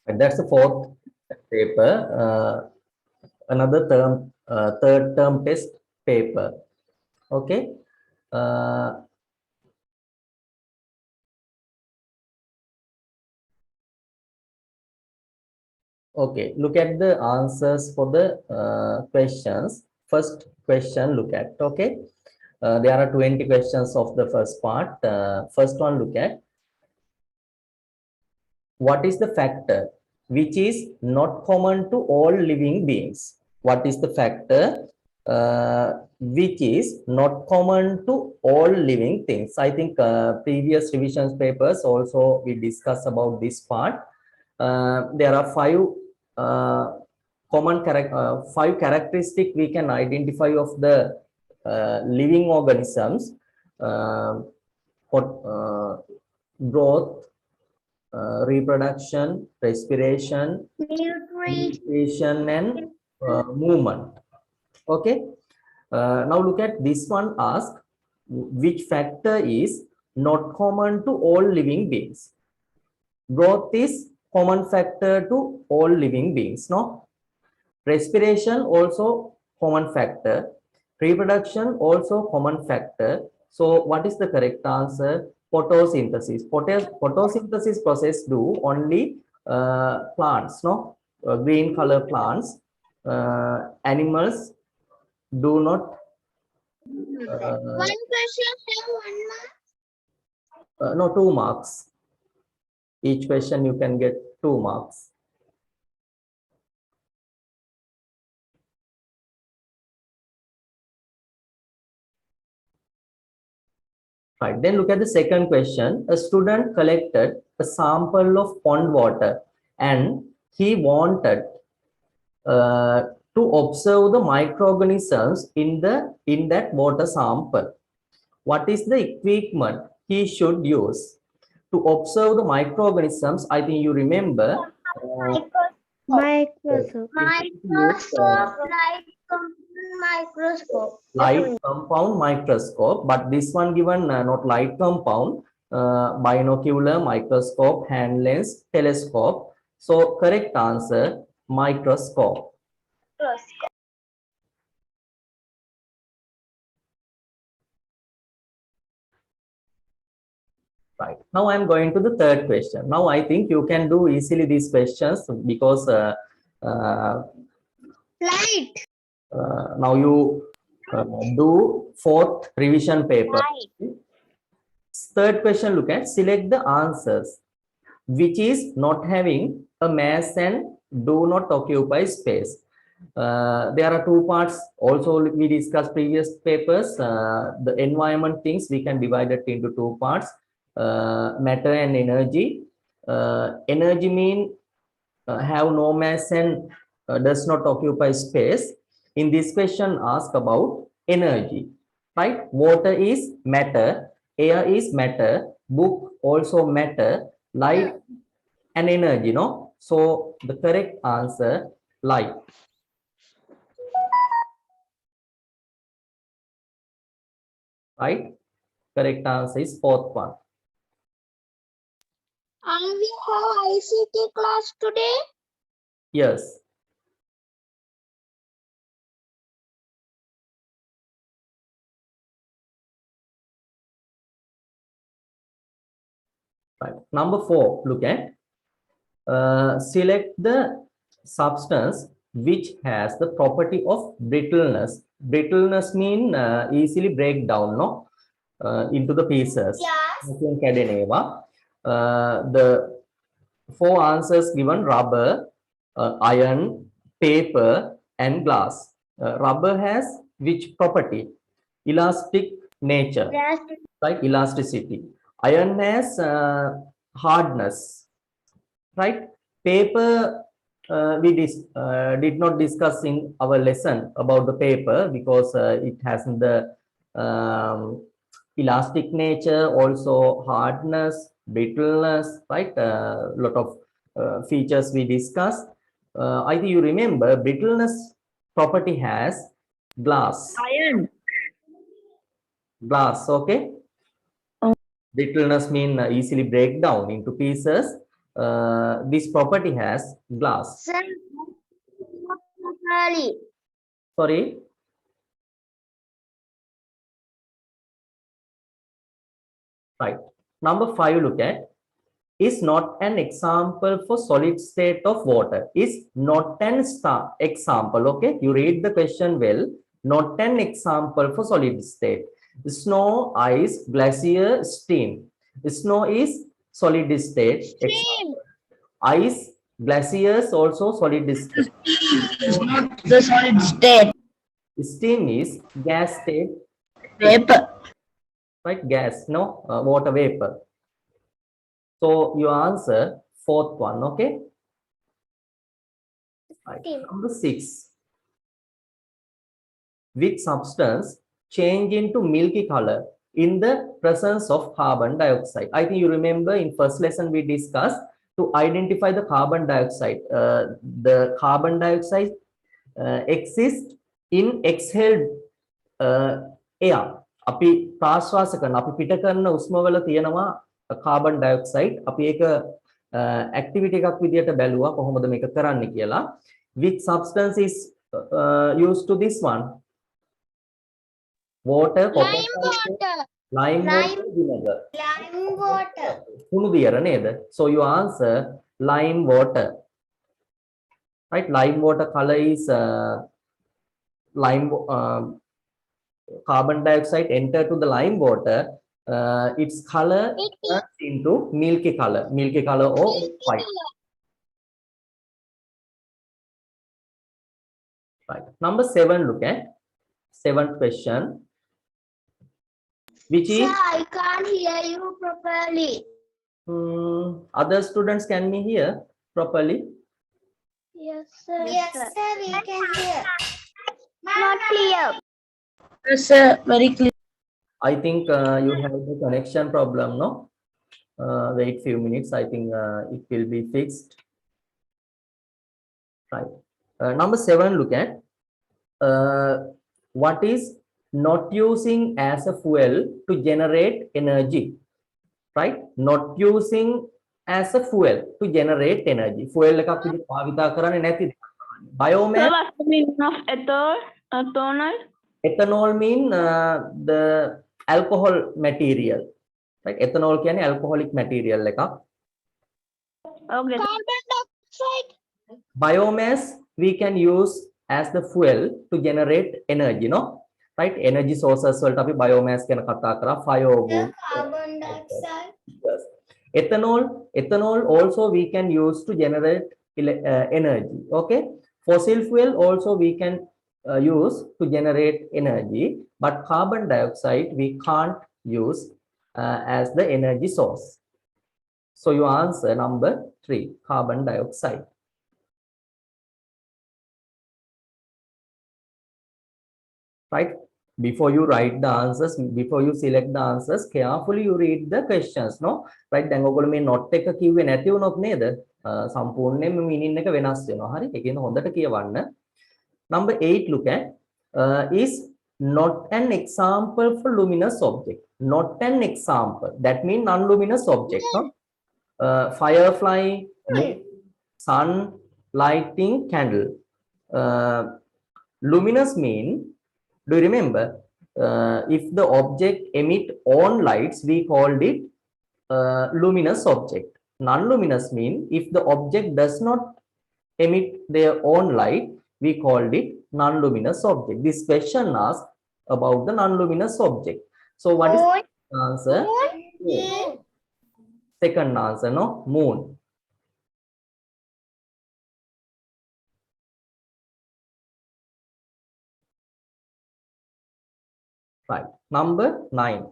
And that's the fourth paper. Another term, third term test paper. Okay. Okay, look at the answers for the questions. First question, look at, okay. There are 20 questions of the first part. First one, look at, what is the factor which is not common to all living beings? What is the factor which is not common to all living things? I think previous revisions papers also we discussed about this part. There are five characteristics we can identify of the living organisms: growth, reproduction, respiration, nutrition, and movement. Okay. Now look at this one. Ask which factor is not common to all living beings. Growth is common factor to all living beings. No. Respiration also common factor. Reproduction also common factor. So what is the correct answer? Photosynthesis. Photosynthesis process do only plants, no, green color plants. Animals do not. One question have 1 mark. No, 2 marks. Each question you can get 2 marks. Right. Then look at the second question. A student collected a sample of pond water and he wanted to observe the microorganisms in that water sample. What is the equipment he should use to observe the microorganisms? I think you remember. Microscope. Light compound microscope, but this one given not light compound, binocular, microscope, hand lens, telescope. So correct answer, microscope. Right. Now I'm going to the third question. Now I think you can do easily these questions because now you do fourth revision paper. Third question, look at, select the answers which is not having a mass and do not occupy space. There are 2 parts also we discussed previous papers. The environment things we can divide it into 2 parts, matter and energy. Energy mean have no mass and does not occupy space. In this question ask about energy, right? Water is matter, air is matter, book also matter, light and energy, no? So the correct answer, light. Right? Correct answer is fourth one. We have ICT class today. Yes. Right. Number 4, look at, select the substance which has the property of brittleness. Brittleness mean easily break down, no, into the pieces. Yes. The 4 answers given: rubber, iron, paper, and glass. Rubber has which property? Elastic nature, right? Elasticity. Iron has hardness, right? Paper, we did not discuss in our lesson about the paper because it has the elastic nature, also hardness, brittleness, right? Lot of features we discussed. I think you remember brittleness property has glass. Iron. Glass, okay. Brittleness mean easily break down into pieces. this property has glass. Sir, properly. Sorry. Right. Number 5, look at. Is not an example for solid state of water. Is not an example. Okay. You read the question well. Not an example for solid state. Snow, ice, glacier, steam. Snow is solid state. Stream. Ice, glaciers also solid state. Is not the solid state. Steam is gas state, Vapor. right? Gas, no, water vapor. So your answer, fourth one, okay? Right. Steam. Number 6. Which substance change into milky color in the presence of carbon dioxide? I think you remember in first lesson we discussed to identify the carbon dioxide. The carbon dioxide exists in exhaled air. අපි ප්‍රාශ්වාස කරන අපි පිට කරන උෂ්ම වල තියෙනවා carbon dioxide. අපි ඒක activity එකක් විදියට බැලුවා කොහොමද මේක කරන්න කියලා. Which substance is used to this one? Water, Lime water. lime water, vinegar. Lime water. කුණු දියර නේද? So you answer lime water. Right? Lime water color is carbon dioxide enter to the lime water. Its color turns into milky color or white. Right. Number 7, look at 7th question. Which is Sir, I can't hear you properly. other students can me hear properly? Yes, sir. Yes, sir, we can hear. Not clear. Yes, sir. Very clear. I think you have the connection problem, no? Wait few minutes. I think it will be fixed. Right. Number 7, look at what is not using as a fuel to generate energy. Right? Not using as a fuel to generate energy. Fuel එකක් විදිහට භාවිතා කරන්නේ නැති. Biomass. What's the meaning of ethanol? Ethanol mean the alcohol material. Right? Ethanol කියන්නේ alcoholic material එකක්. Okay. Carbon dioxide. Biomass we can use as the fuel to generate energy, no? Right? Energy sources වලට අපි biomass ගැන කතා කරා. Firewood. Carbon dioxide. Yes. Ethanol also we can use to generate energy. Okay. Fossil fuel also we can use to generate energy, but carbon dioxide we can't use as the energy source. So you answer number 3, carbon dioxide. Right? Before you write the answers, before you select the answers, carefully you read the questions, no? Right? දැන් ඔයගොල්ලෝ මේ note එක කිව්වේ නැති වුණොත් නේද? සම්පූර්ණයෙන්ම meaning එක වෙනස් වෙනවා. හරි? ඒකෙන් හොඳට කියවන්න. Number 8, look at is not an example for luminous object. Not an example. That means non-luminous object, no? Firefly, moon, sun, lighting, candle. Luminous mean, do you remember? If the object emit on lights, we called it luminous object. Non-luminous mean if the object does not emit their own light, we called it non-luminous object. This question asks about the non-luminous object. So what is the answer? Moon. Second answer, no? Moon. Right. Number 9.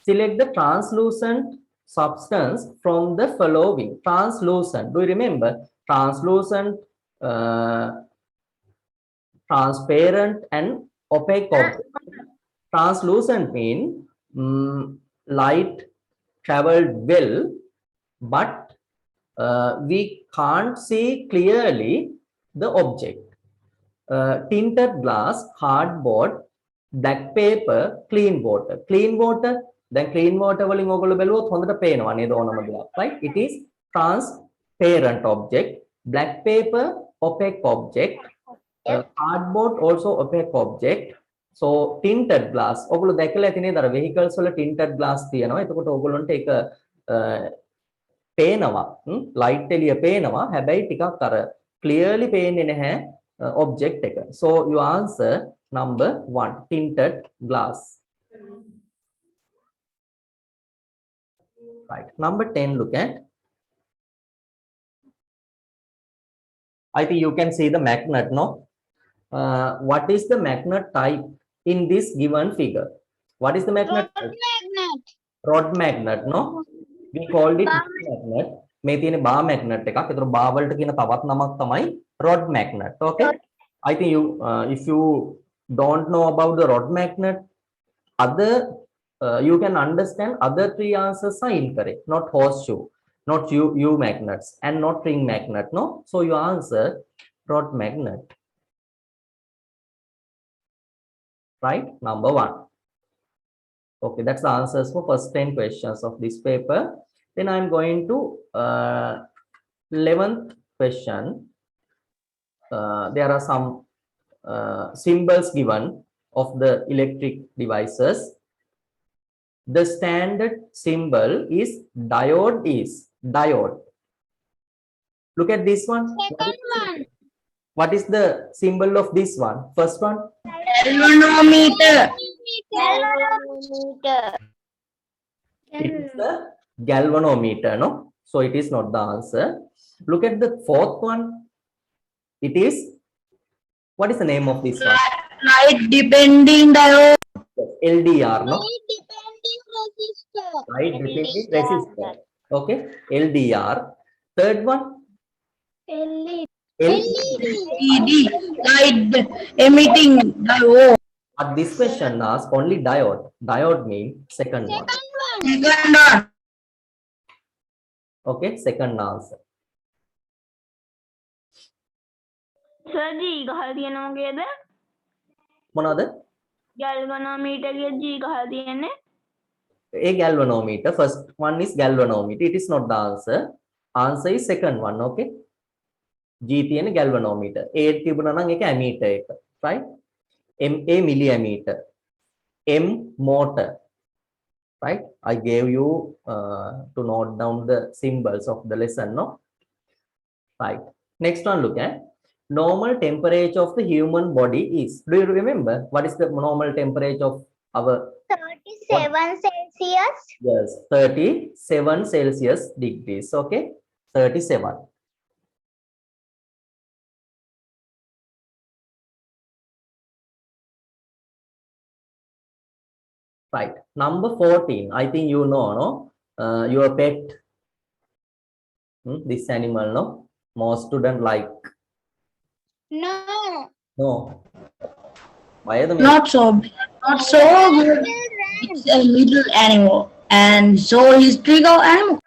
Select the translucent substance from the following. Translucent. Do you remember? Translucent, transparent, and opaque object. Translucent mean light traveled well, but we can't see clearly the object. Tinted glass, cardboard, black paper, clean water. Clean water, දැන් clean water වලින් ඔයගොල්ලෝ බැලුවොත් හොඳට පේනවා නේද ඕනම දෙයක්. Right? It is transparent object. Black paper, opaque object. Cardboard also opaque object. So tinted glass. ඔයගොල්ලෝ දැකලා ඇති නේද අර vehicles වල tinted glass තියෙනවා. එතකොට ඔයගොල්ලන්ට ඒක පේනවා. light එළිය පේනවා. හැබැයි ටිකක් අර clearly පේන්නේ නැහැ object එක. So your answer number 1, tinted glass. Right. Number 10, look at. I think you can see the magnet, no? What is the magnet type in this given figure? What is the magnet type? Magnet. Rod magnet, no? We called it bar magnet. මේ තියෙන bar magnet එකක්. ඒතර bar වලට කියන තවත් නමක් තමයි rod magnet. Okay? I think you if you don't know about the rod magnet, other you can understand other 3 answers are incorrect. Not horseshoe, not U magnets, and not ring magnet, no? So your answer rod magnet. Right? Number 1. Okay, that's the answers for first 10 questions of this paper. Then I'm going to 11th question. There are some symbols given of the electric devices. The standard symbol is diode. Look at this one. Second one. What is the symbol of this one? First one? Galvanometer. Galvanometer. It is the galvanometer, no? So it is not the answer. Look at the fourth one. It is, what is the name of this one? Light depending diode. LDR, no? Light depending resistor. Light depending resistor. Okay, LDR. Third one? LED. LED. Light emitting diode. But this question asks only diode. Diode means second one. Second one. Second one. Okay, second answer. Sir G ගහලා තියෙනවා මොකේද? මොනවාද? Galvanometer ගේ G ගහලා තියෙන්නේ. A galvanometer. First one is galvanometer. It is not the answer. Answer is second one. Okay. G තියෙන galvanometer. A තිබුණා නම් ඒක ammeter එක. Right? MA milliammeter. M motor. Right? I gave you to note down the symbols of the lesson, no? Right. Next one, look at normal temperature of the human body is. Do you remember what is the normal temperature of our? 37 Celsius. Yes, 37 Celsius degrees. Okay, 37. Right. Number 14. I think you know, no? Your pet. This animal, no? Most student like. No. No. Why are the Not so good. It's a little animal, and so is trigger animal.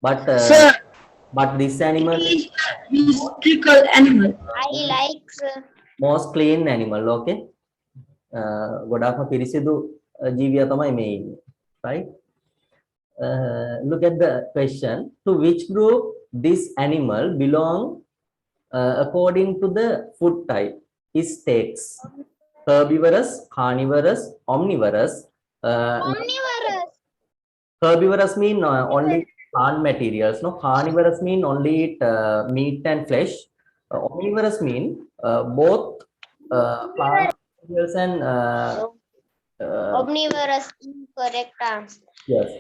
But Sir, but this animal is is trigger animal. I like most clean animal. Okay. ගොඩාක්ම පිරිසිදු ජීවියා තමයි මේ ඉන්නේ. Right? Look at the question. To which group this animal belong according to the food type? Is steaks herbivorous, carnivorous, omnivorous? omnivorous. Herbivorous mean only plant materials. No, carnivorous mean only eat meat and flesh. Omnivorous mean both plant materials and Omnivorous correct answer. yes.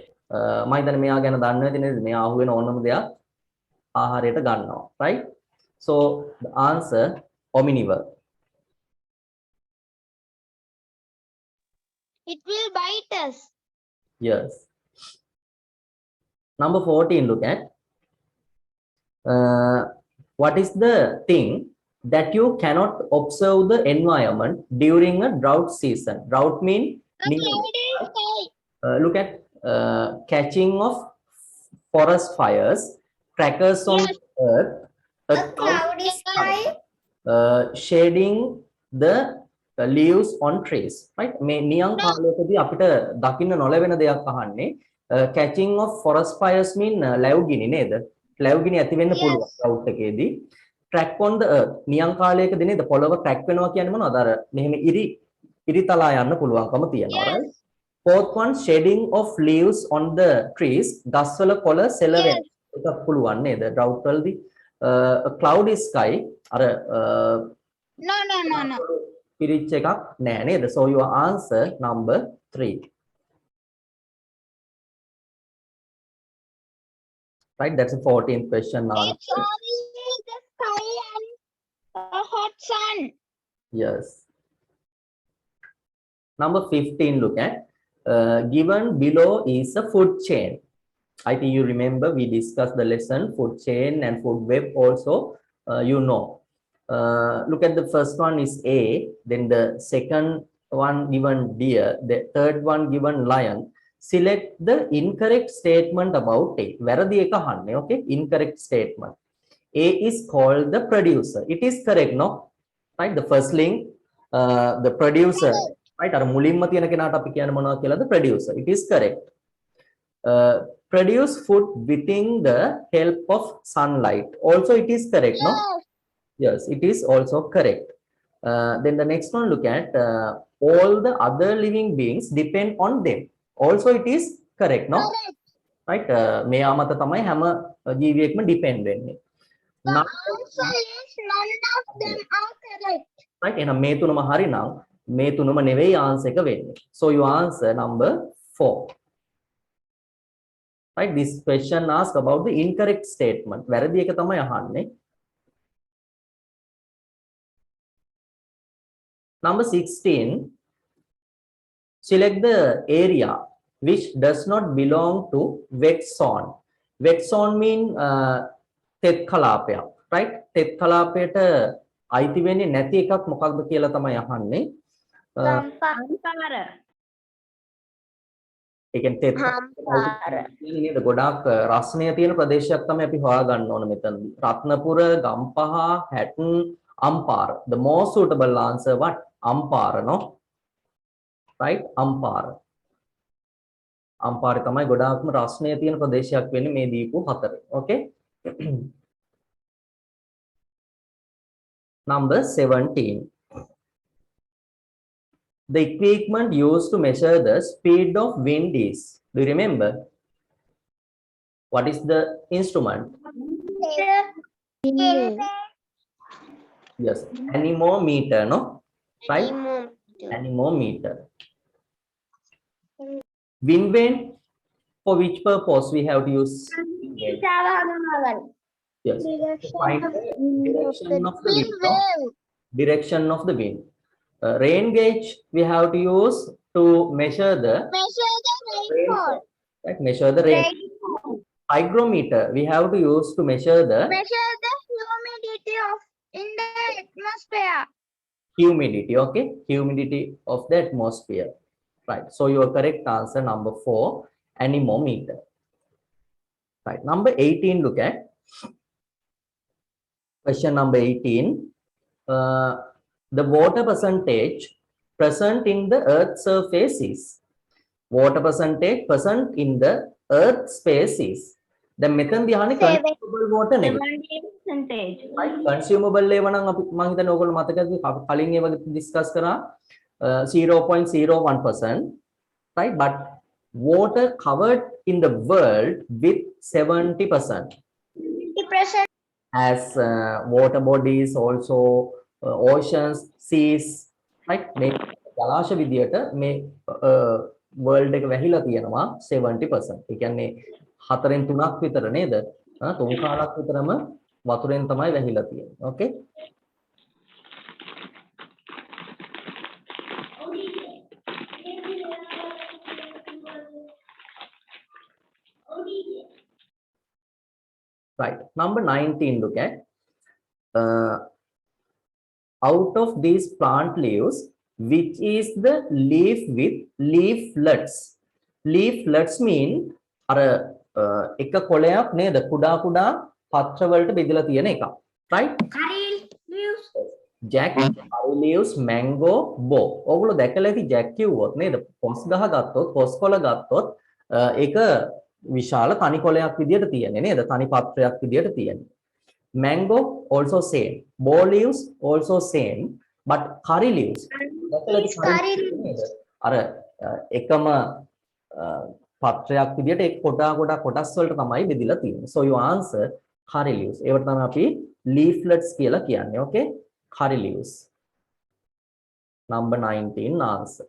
මම හිතන්නේ මෙයා ගැන දන්නේ නැති නේද? මෙයා අහුවෙන ඕනම දෙයක් ආහාරයට ගන්නවා. Right? So the answer omnivore. It will bite us. Yes. Number 14, look at what is the thing that you cannot observe the environment during a drought season? Drought mean look at catching of forest fires, crackers on earth, a cloudy sky, shading the leaves on trees, right? මේ නියං කාලයකදී අපිට දකින්න නොලැබෙන දෙයක් අහන්නේ catching of forest fires mean ලැබුගිනි නේද? ලැබුගිනි ඇති වෙන්න පුළුවන් drought එකේදී. Track on the earth නියං කාලයකදී නේද පොළව track වෙනවා කියන්නේ මොනවද? අර මෙහෙම ඉරිතලා යන්න පුළුවන්කම තියෙනවා, right? Fourth one, shedding of leaves on the trees. ගස්වල කොළ සෙලවෙන එකක් පුළුවන් නේද? drought වලදී. A cloudy sky අර No. පිරිච්ච එකක් නෑ නේද? So your answer number 3. Right, that's the 14th question now. It's only the sky and a hot sun. Yes. Number 15, look at given below is a food chain. I think you remember we discussed the lesson food chain and food web also. You know. Look at the first one is A, then the second one given deer, the third one given lion. Select the incorrect statement about A. වැරදි එක අහන්නේ, okay? Incorrect statement. A is called the producer. It is correct, no? Right? The first link, the producer. Right? අර මුලින්ම තියෙන කෙනාට අපි කියන්නේ මොනවද කියලාද? Producer. It is correct. Produce food within the help of sunlight. Also, it is correct, no? Yes, it is also correct. Then the next one, look at all the other living beings depend on them. Also, it is correct, no? Right? මේ ආමත තමයි හැම ජීවියෙක්ම depend වෙන්නේ. The answer is none of them are correct. Right? එහෙනම් මේ තුනම හරි නම් මේ තුනම නෙවෙයි answer එක වෙන්නේ. So your answer number 4. Right? This question asks about the incorrect statement. වැරදි එක තමයි අහන්නේ. Number 16, select the area which does not belong to wet zone. Wet zone mean තෙත් කලාපය, right? තෙත් කලාපයට අයිති වෙන්නේ නැති එකක් මොකක්ද කියලා තමයි අහන්නේ. ගම්පාර. ඒ කියන්නේ තෙත් නේද ගොඩාක් රස්නය තියෙන ප්‍රදේශයක් තමයි අපි හොයාගන්න ඕන මෙතනදී. Ratnapura, Gampaha, Hatton, Ampara. The most suitable answer what? Ampara, no? Right? Ampara. Ampara තමයි ගොඩාක්ම රස්නය තියෙන ප්‍රදේශයක් වෙන්නේ මේ දීපු හතරේ. Okay? Number 17. The equipment used to measure the speed of wind is. Do you remember? What is the instrument? Yes, anemometer, no? Right? Anemometer. Wind vane, for which purpose we have to use? Yes. Find the direction of the wind. No? Direction of the wind. Rain gauge we have to use to measure the rainfall. Right? Measure the rainfall. Hygrometer we have to use to measure the humidity of in the atmosphere. Humidity, okay? Humidity of the atmosphere. Right. So your correct answer number 4, anemometer. Right. Number 18, look at question number 18. The water percentage present in the earth surface is. Water percentage present in the earth space is. The මෙතනදී අහන්නේ consumable water නෙවෙයි. 70%. Right? Consumable ඒවා නම් අපි මම හිතන්නේ ඕගොල්ලෝ මතකද කලින් ඒ වගේ discuss කරා 0.01%, right? But water covered in the world with 70%. 70%. As water bodies, also oceans, seas, right? මේ ජලාශ විදියට මේ world එක වැහිලා තියෙනවා 70%. ඒ කියන්නේ 4න් 3ක් විතර නේද? 3 කාලක් විතරම වතුරෙන් තමයි වැහිලා තියෙන්නේ. Okay? Right. Number 19, look at out of these plant leaves, which is the leaf with leaflets? Leaflets mean අර එක කොළයක් නේද කුඩා කුඩා පත්‍ර වලට බෙදලා තියෙන එක. Right? Jack, curry leaves, mango, bow. ඔගොල්ලෝ දැකලා ඇති Jack කිව්වොත් නේද? පොස් ගහ ගත්තොත්, පොස් කොළ ගත්තොත් ඒක විශාල තනි කොළයක් විදියට තියෙන්නේ නේද? තනි පත්‍රයක් විදියට තියෙන්නේ. Mango also same. Bow leaves also same. But curry leaves. දැකලා ඇති curry leaves නේද? අර එකම පත්‍රයක් විදියට එක් කොටස් වලට තමයි බෙදලා තියෙන්නේ. So you answer curry leaves. ඒවට තමයි අපි leaflets කියලා කියන්නේ. Okay? Curry leaves. Number 19 answer.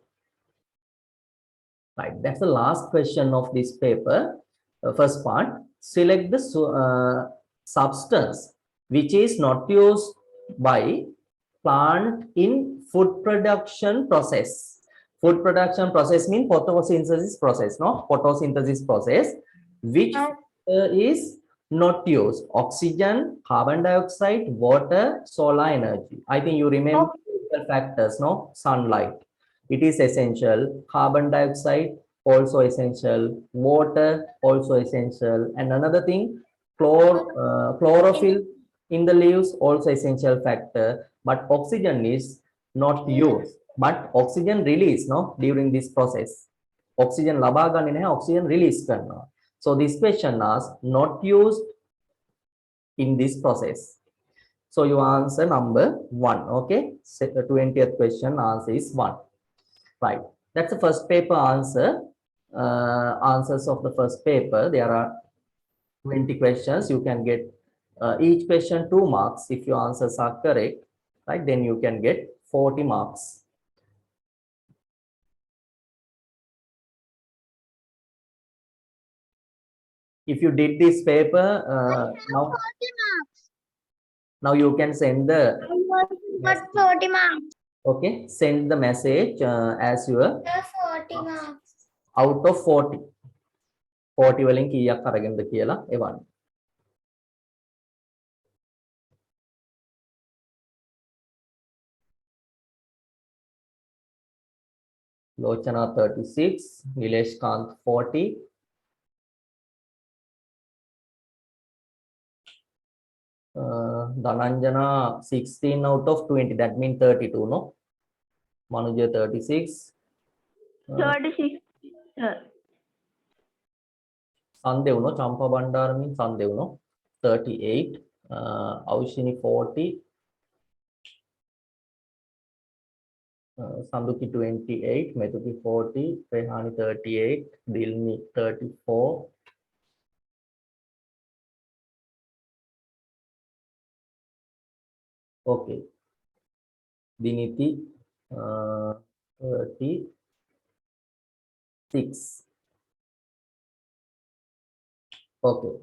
Right. That's the last question of this paper. First part. Select the substance which is not used by plant in food production process. Food production process means photosynthesis process, no? Photosynthesis process, which is not used. Oxygen, carbon dioxide, water, solar energy. I think you remember the factors, no? Sunlight, it is essential. Carbon dioxide, also essential. Water, also essential. And another thing, chlorophyll in the leaves, also essential factor. But oxygen is not used. But oxygen release, no, during this process. Oxygen ලබා ගන්නේ නැහැ, oxygen release කරනවා. So this question asks not used in this process. So you answer number 1. Okay, the 20th question answer is 1. Right, that's the first paper answer. Answers of the first paper. There are 20 questions. You can get each question 2 marks. If your answers are correct, right, then you can get 40 marks. If you did this paper, now you can send the 40 marks. okay, send the message as your 40 marks. out of 40 වලින් කීයක් අරගෙනද කියලා එවන්න. Lochana 36, Nilesh Kant 40, Dhananjana 16 out of 20, that means 32, no? Manuja 36. 36. Sandevno, Champa Bandar means Sandevno 38, Aushini 40, Sanduki 28, Methuki 40, Rehani 38, Dilmi 34, okay, Diniti 36, okay,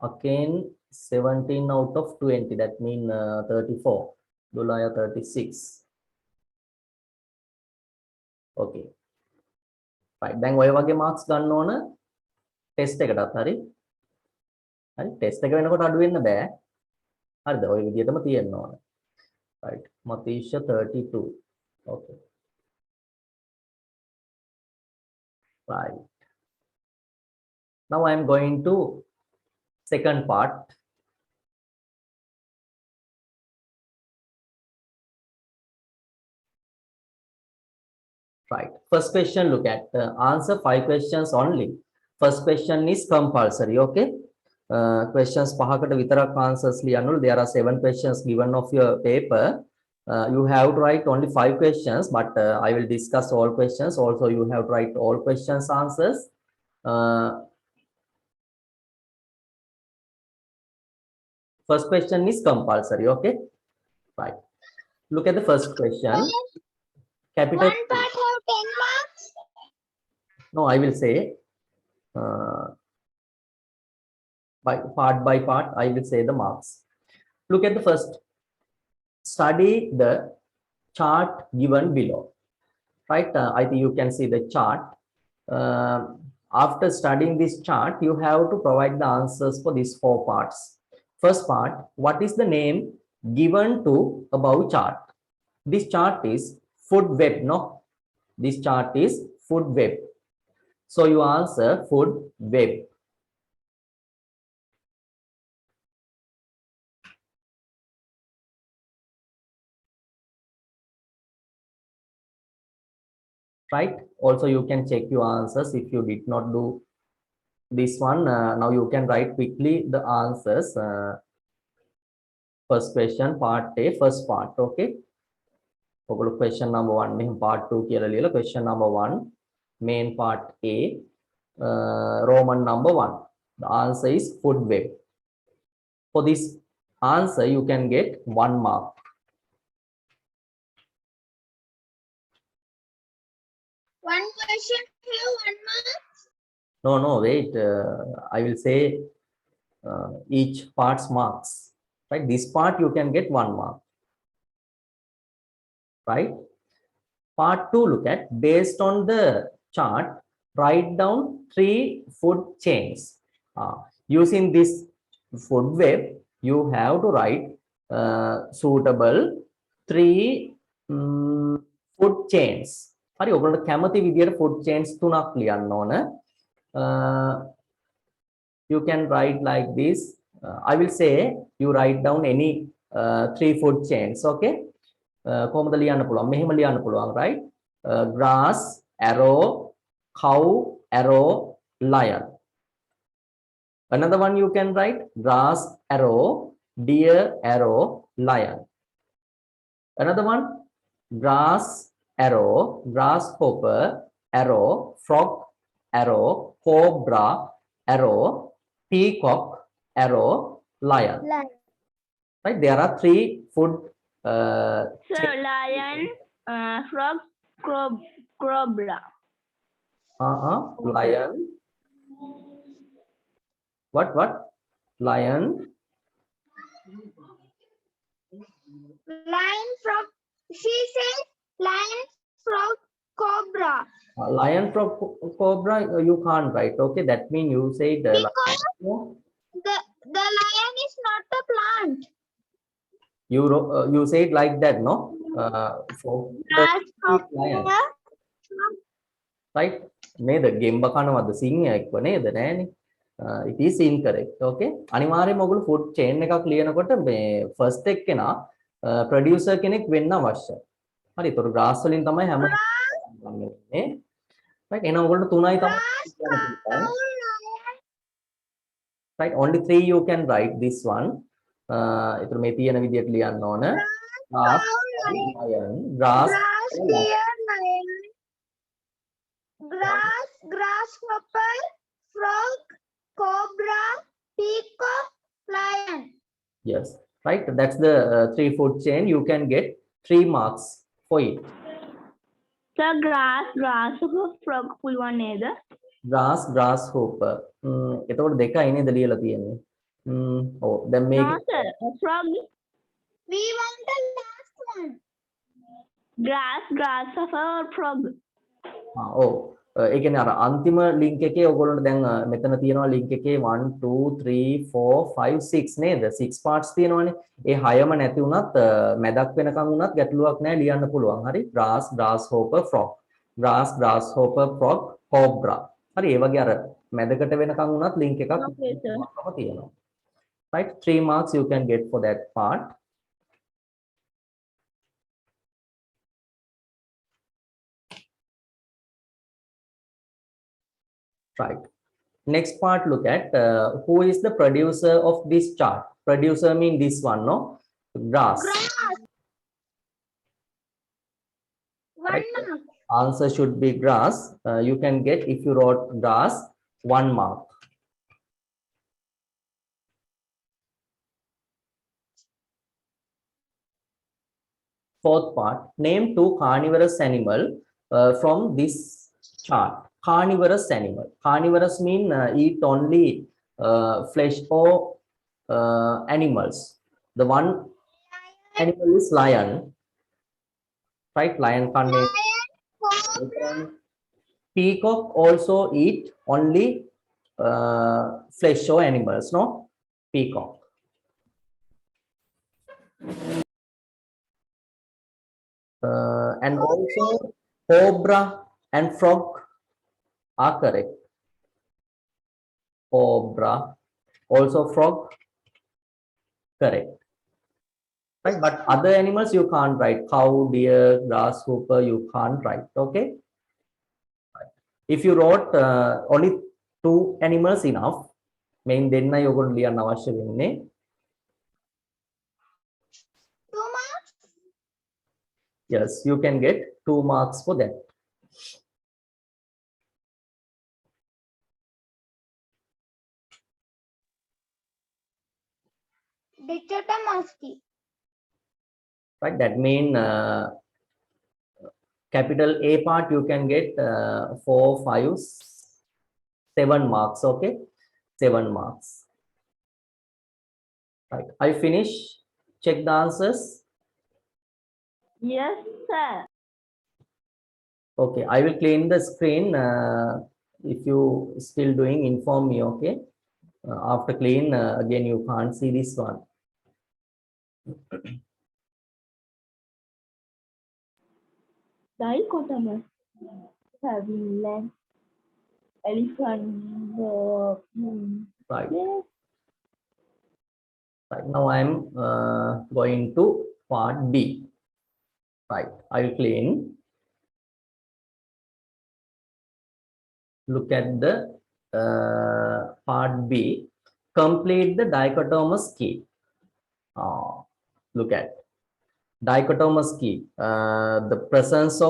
again 17 out of 20, that means 34, Dulaya 36, okay, right. දැන් ඔය වගේ marks ගන්න ඕන test එකටත්. හරි හරි test එක වෙනකොට අඩු වෙන්න බෑ. හරිද? ඔය විදිහටම තියෙන්න ඕන. right. Matisha 32, okay, right. Now I am going to second part. Right. First question, look at answer 5 questions only. First question is compulsory. Okay. Questions පහකට විතරක් answers ලියන්නලු. There are 7 questions given of your paper. You have to write only 5 questions, but I will discuss all questions. Also, you have to write all questions answers. First question is compulsory. Okay. Right. Look at the first question. Capital. One part have 10 marks. No, I will say by part, I will say the marks. Look at the first. Study the chart given below. Right? I think you can see the chart. After studying this chart, you have to provide the answers for these 4 parts. First part, what is the name given to above chart? This chart is food web, no? This chart is food web. So you answer food web. right? Also, you can check your answers if you did not do this one. Now you can write quickly the answers. First question, part A, first part. Okay. Question number 1, part 2 කියලා ලියලා question number 1, main part A, Roman number 1. The answer is food web. For this answer, you can get 1 mark. One question have 1 mark. No, wait. I will say each part's marks. Right? This part you can get 1 mark. Right? Part 2, look at, based on the chart, write down 3 food chains. Using this food web, you have to write suitable 3 food chains. හරි, ඔයගොල්ලෝ කැමති විදියට food chains 3ක් ලියන්න ඕන. You can write like this. I will say you write down any 3 food chains. Okay. කොහොමද ලියන්න පුළුවන්? මෙහෙම ලියන්න පුළුවන්, right? Grass, arrow, cow, arrow, lion. Another one you can write grass, arrow, deer, arrow, lion. Another one grass, arrow, grasshopper, arrow, frog, arrow, cobra, arrow, peacock, arrow, lion. Right? There are 3 food So lion, frog, cobra. Lion. What? Lion. Lion, frog. She said lion, frog, cobra. Lion, frog, cobra, you can't write. Okay, that means you said Because the lion is not a plant. you said like that, no? For the lion, right? නේද? ගෙම්බ කනවද සිංහයෙක්ව නේද? නෑනේ. It is incorrect. Okay. අනිවාර්යයෙන්ම ඔයගොල්ලෝ food chain එකක් ලියනකොට මේ first එක්කෙනා producer කෙනෙක් වෙන්න අවශ්‍යයි. හරි. ඒතර grass වලින් තමයි හැම ගන්නේ. right? එහෙනම් ඔයගොල්ලෝ 3යි තමයි right? Only 3 you can write this one. ඒතර මේ තියෙන විදියට ලියන්න ඕන. Grass, lion, grass, deer, lion. Grass, grasshopper, frog, cobra, peacock, lion. yes, right. That's the 3 food chain. You can get 3 marks for it. So grass, frog, පුළුවන් නේද? Grass, grasshopper. එතකොට දෙකයි නේද ලියලා තියෙන්නේ. ඔව් දැන් මේක No sir, frog, We want the last one. grass, grasshopper, frog. ඔව් ඒ කියන්නේ අර අන්තිම ලින්ක් එකේ ඔයගොල්ලන්ට දැන් මෙතන තියෙනවා ලින්ක් එකේ 1 2 3 4 5 6 නේද 6 parts තියෙනවානේ ඒ හයම නැති වුණත් මැදක් වෙනකන් වුණත් ගැටලුවක් නැහැ ලියන්න පුළුවන් හරි grass grasshopper frog grass grasshopper frog cobra හරි ඒ වගේ අර මැදකට වෙනකන් වුණත් ලින්ක් එකක් Okay, sir. තියෙනවා right 3 marks you can get for that part. Right. Next part, look at who is the producer of this chart. Producer mean this one, no? Grass. Grass. One Right. mark. Answer should be grass. You can get, if you wrote grass, 1 mark. Fourth part, name 2 carnivorous animal from this chart. Carnivorous animal. Carnivorous mean eat only flesh or animals. The one animal is lion. Right? Lion can Lion, cobra, peacock also eat only flesh or animals, no? Peacock. And also cobra and frog are correct. Cobra, also frog, correct. Right, but other animals you can't write. Cow, deer, grasshopper, you can't write. Okay. if you wrote only 2 animals enough, main දෙන්නයි ඔයගොල්ලෝ ලියන්න අවශ්‍ය වෙන්නේ. 2 marks. Yes, you can get 2 marks for that. දෙකට marks කි. Right, that mean capital A part you can get 4, 5, 7 marks. Okay, 7 marks. Right, I finish. Check the answers. Yes, sir. Okay, I will clean the screen. If you still doing, inform me. Okay, after clean again you can't see this one. Dichotomous having land, elephant, Right. yes. Right now I am going to part B. Right, I will clean. Look at the part B. Complete the dichotomous key. Look at dichotomous key. The presence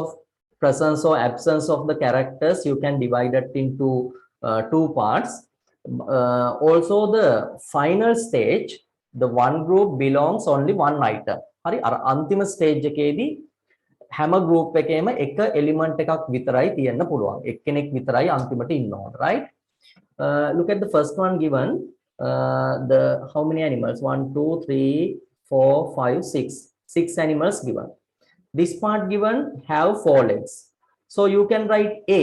or absence of the characters, you can divide it into 2 parts. Also the final stage, the one group belongs only one item. හරි අර අන්තිම stage එකේදී හැම group එකේම එක element එකක් විතරයි තියෙන්න පුළුවන්. එක්කෙනෙක් විතරයි අන්තිමට ඉන්න ඕන, right? Look at the first one given. The how many animals? 1, 2, 3, 4, 5, 6. 6 animals given. This part given have 4 legs. So you can write A,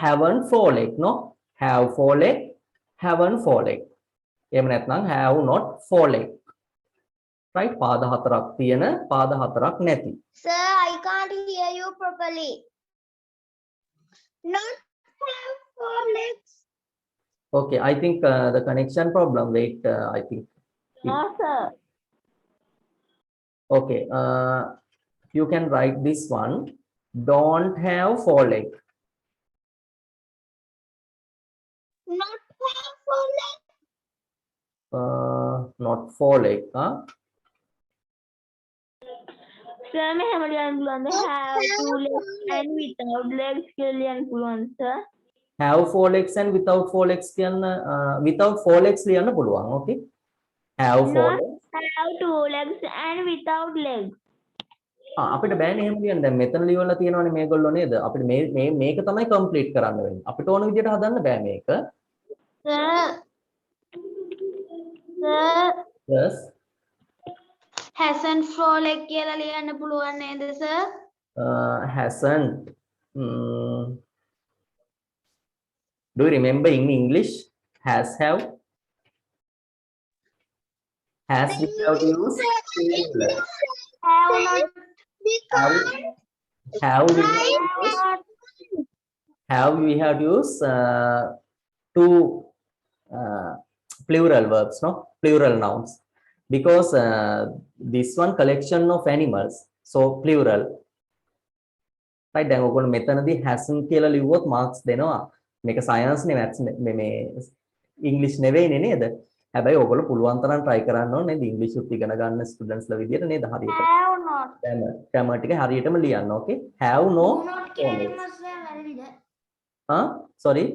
haven't 4 leg, no? Have 4 leg, haven't 4 leg. එහෙම නැත්නම් have not 4 leg. Right? පාද හතරක් තියෙන, පාද හතරක් නැති. Sir, I can't hear you properly. Not have 4 legs. Okay, I think the connection problem. Wait, I think. No, sir. Okay, you can write this one. Don't have 4 leg. Not have 4 legs. Not 4 leg. Huh? Sir, මෙහෙම ලියන්න පුළුවන්ද? Have 2 legs and without legs කියලා ලියන්න පුළුවන්, sir. Have 4 legs and without 4 legs කියන්න without 4 legs ලියන්න පුළුවන්. Okay, have 4 Not legs. have 2 legs and without legs. අපිට බෑනේ එහෙම ලියන්න. දැන් මෙතන ලියවලා තියෙනවනේ මේගොල්ලෝ නේද? අපිට මේක තමයි complete කරන්න වෙන්නේ. අපිට ඕන විදිහට හදන්න බෑ මේක. Sir. Sir. Yes. Hasn't 4 leg කියලා ලියන්න පුළුවන් නේද sir? Hasn't. Do you remember in English? Has, have. Has we have used singular. Have not. Have we have used 2 plural verbs, no? Plural nouns. Because this one collection of animals, so plural. Right, දැන් ඔයගොල්ලෝ මෙතනදී hasn't කියලා ලිව්වොත් marks දෙනවා. මේක science නේ, maths මේ English නෙවෙයිනේ නේද? හැබැයි ඔයගොල්ලෝ පුළුවන් තරම් try කරන්න ඕනේ නේද? English උත් ඉගෙන ගන්න students ලා විදියට නේද? හරියට. Have not. grammar ටික හරියටම ලියන්න. Okay, have no. Do not කියලා ලියන්න sir වැරදිද? Sorry.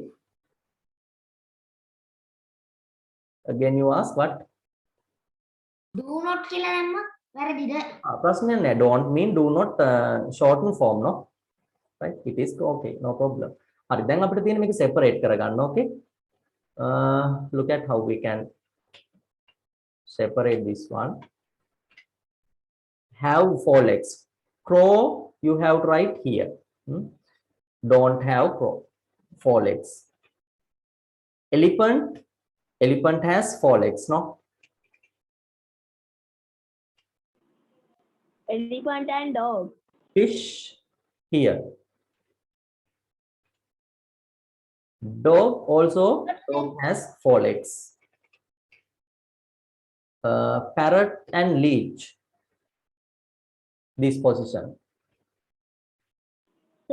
Again you ask what? Do not කියලා දැම්ම වැරදිද? ප්‍රශ්නයක් නෑ. Don't mean do not shorten form, no? Right, it is okay, no problem. හරි, දැන් අපිට තියෙන මේක separate කරගන්න. Okay, look at how we can separate this one. Have 4 legs. Crow you have to write here. Don't have crow 4 legs. Elephant has 4 legs, no? Elephant and dog. Fish here. Dog also has 4 legs. Parrot and leech. This position.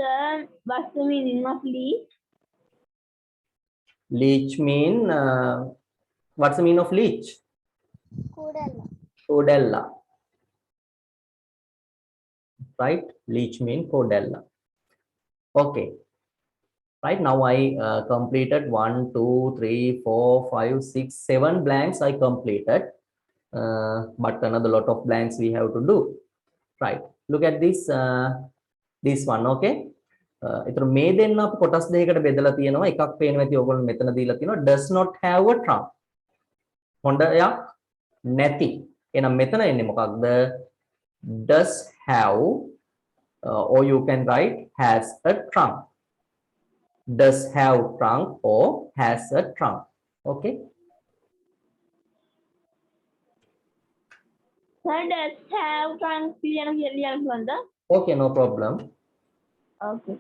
Sir, what's the meaning of leech? Leech mean what's the meaning of leech? Kudala. Cordella. Right? Leech mean cordella. Okay. Right now I completed 1, 2, 3, 4, 5, 6, 7 blanks I completed. But another lot of blanks we have to do. Right. Look at this one. Okay. ඒතර මේ දෙන්න අපි කොටස් දෙකකට බෙදලා තියෙනවා. එකක් පේනවා ඇති ඔයගොල්ලෝ මෙතන දීලා තියෙනවා does not have a trunk. හොඬයක් නැති. එහෙනම් මෙතන එන්නේ මොකක්ද? does have or you can write has a trunk. Does have trunk or has a trunk. Okay. Sir, does have trunk ලියන්න පුළුවන්ද? Okay, no problem. Okay.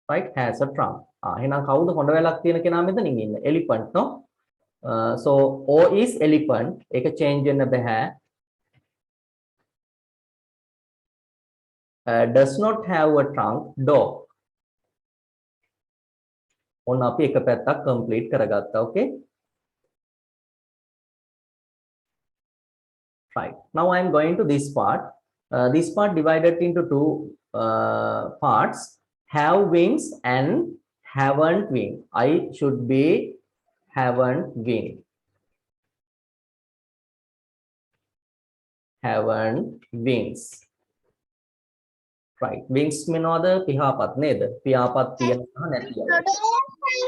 Right, has a trunk. එහෙනම් කවුද හොඬ වැලක් තියෙන කෙනා මෙතනින් ඉන්නේ? Elephant, no? So O is elephant. ඒක change වෙන්න බෑ. Does not have a trunk. Dog. ඔන්න අපි එක පැත්තක් complete කරගත්තා. Okay. Right. Now I am going to this part. This part divided into two parts. Have wings and haven't wing. I should be haven't wing. Haven't wings. Right. Wings මොනවද? පියාපත් නේද? පියාපත් තියෙනවා නැතිව.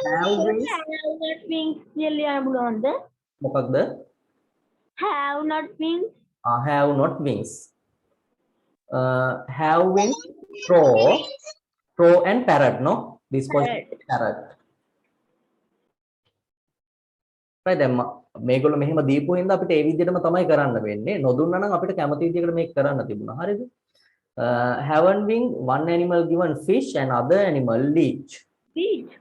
Have wings. Have not wings ලියන්න පුළුවන්ද? මොකක්ද? Have not wings. Have not wings. Have wings. Crow and parrot, no? This question is parrot. Right, දැන් මේගොල්ලෝ මෙහෙම දීපු හින්දා අපිට ඒ විදිහටම තමයි කරන්න වෙන්නේ. නොදුන්නා නම් අපිට කැමති විදිහකට මේක කරන්න තිබුණා. හරිද? Haven't wing, one animal given fish and other animal leech. Leech.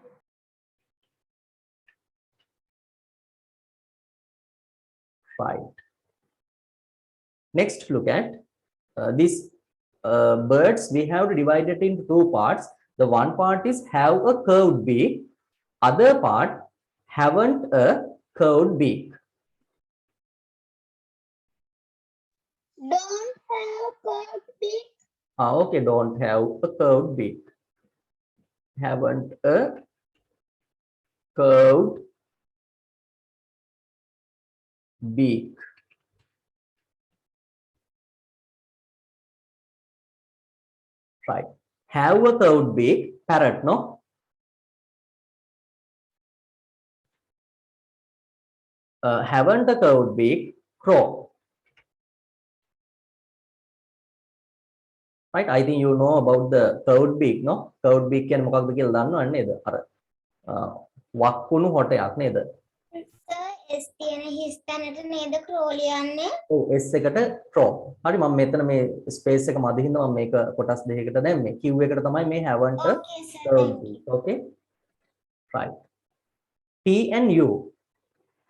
Right. Next, look at these birds. We have to divide it into two parts. The one part is have a curved beak. Other part haven't a curved beak. Don't have curved beak. Okay, don't have a curved beak. Haven't a curved beak. Right. Have a curved beak. Parrot, no? Haven't a curved beak. Crow. Right. I think you know about the curved beak, no? Curved beak කියන්නේ මොකක්ද කියලා දන්නවද නේද? අර වක්කුණු හොටයක් නේද? Sir, S තියෙන හිස් තැනට නේද crow ලියන්නේ? ඔව් S එකට crow. හරි මම මෙතන මේ ස්පේස් එක මදි හින්දා මම මේක කොටස් දෙකකට දැම්මේ. Q එකට තමයි මේ haven't a Okay, sir. curved Thank you. beak. Okay. Right. P and U.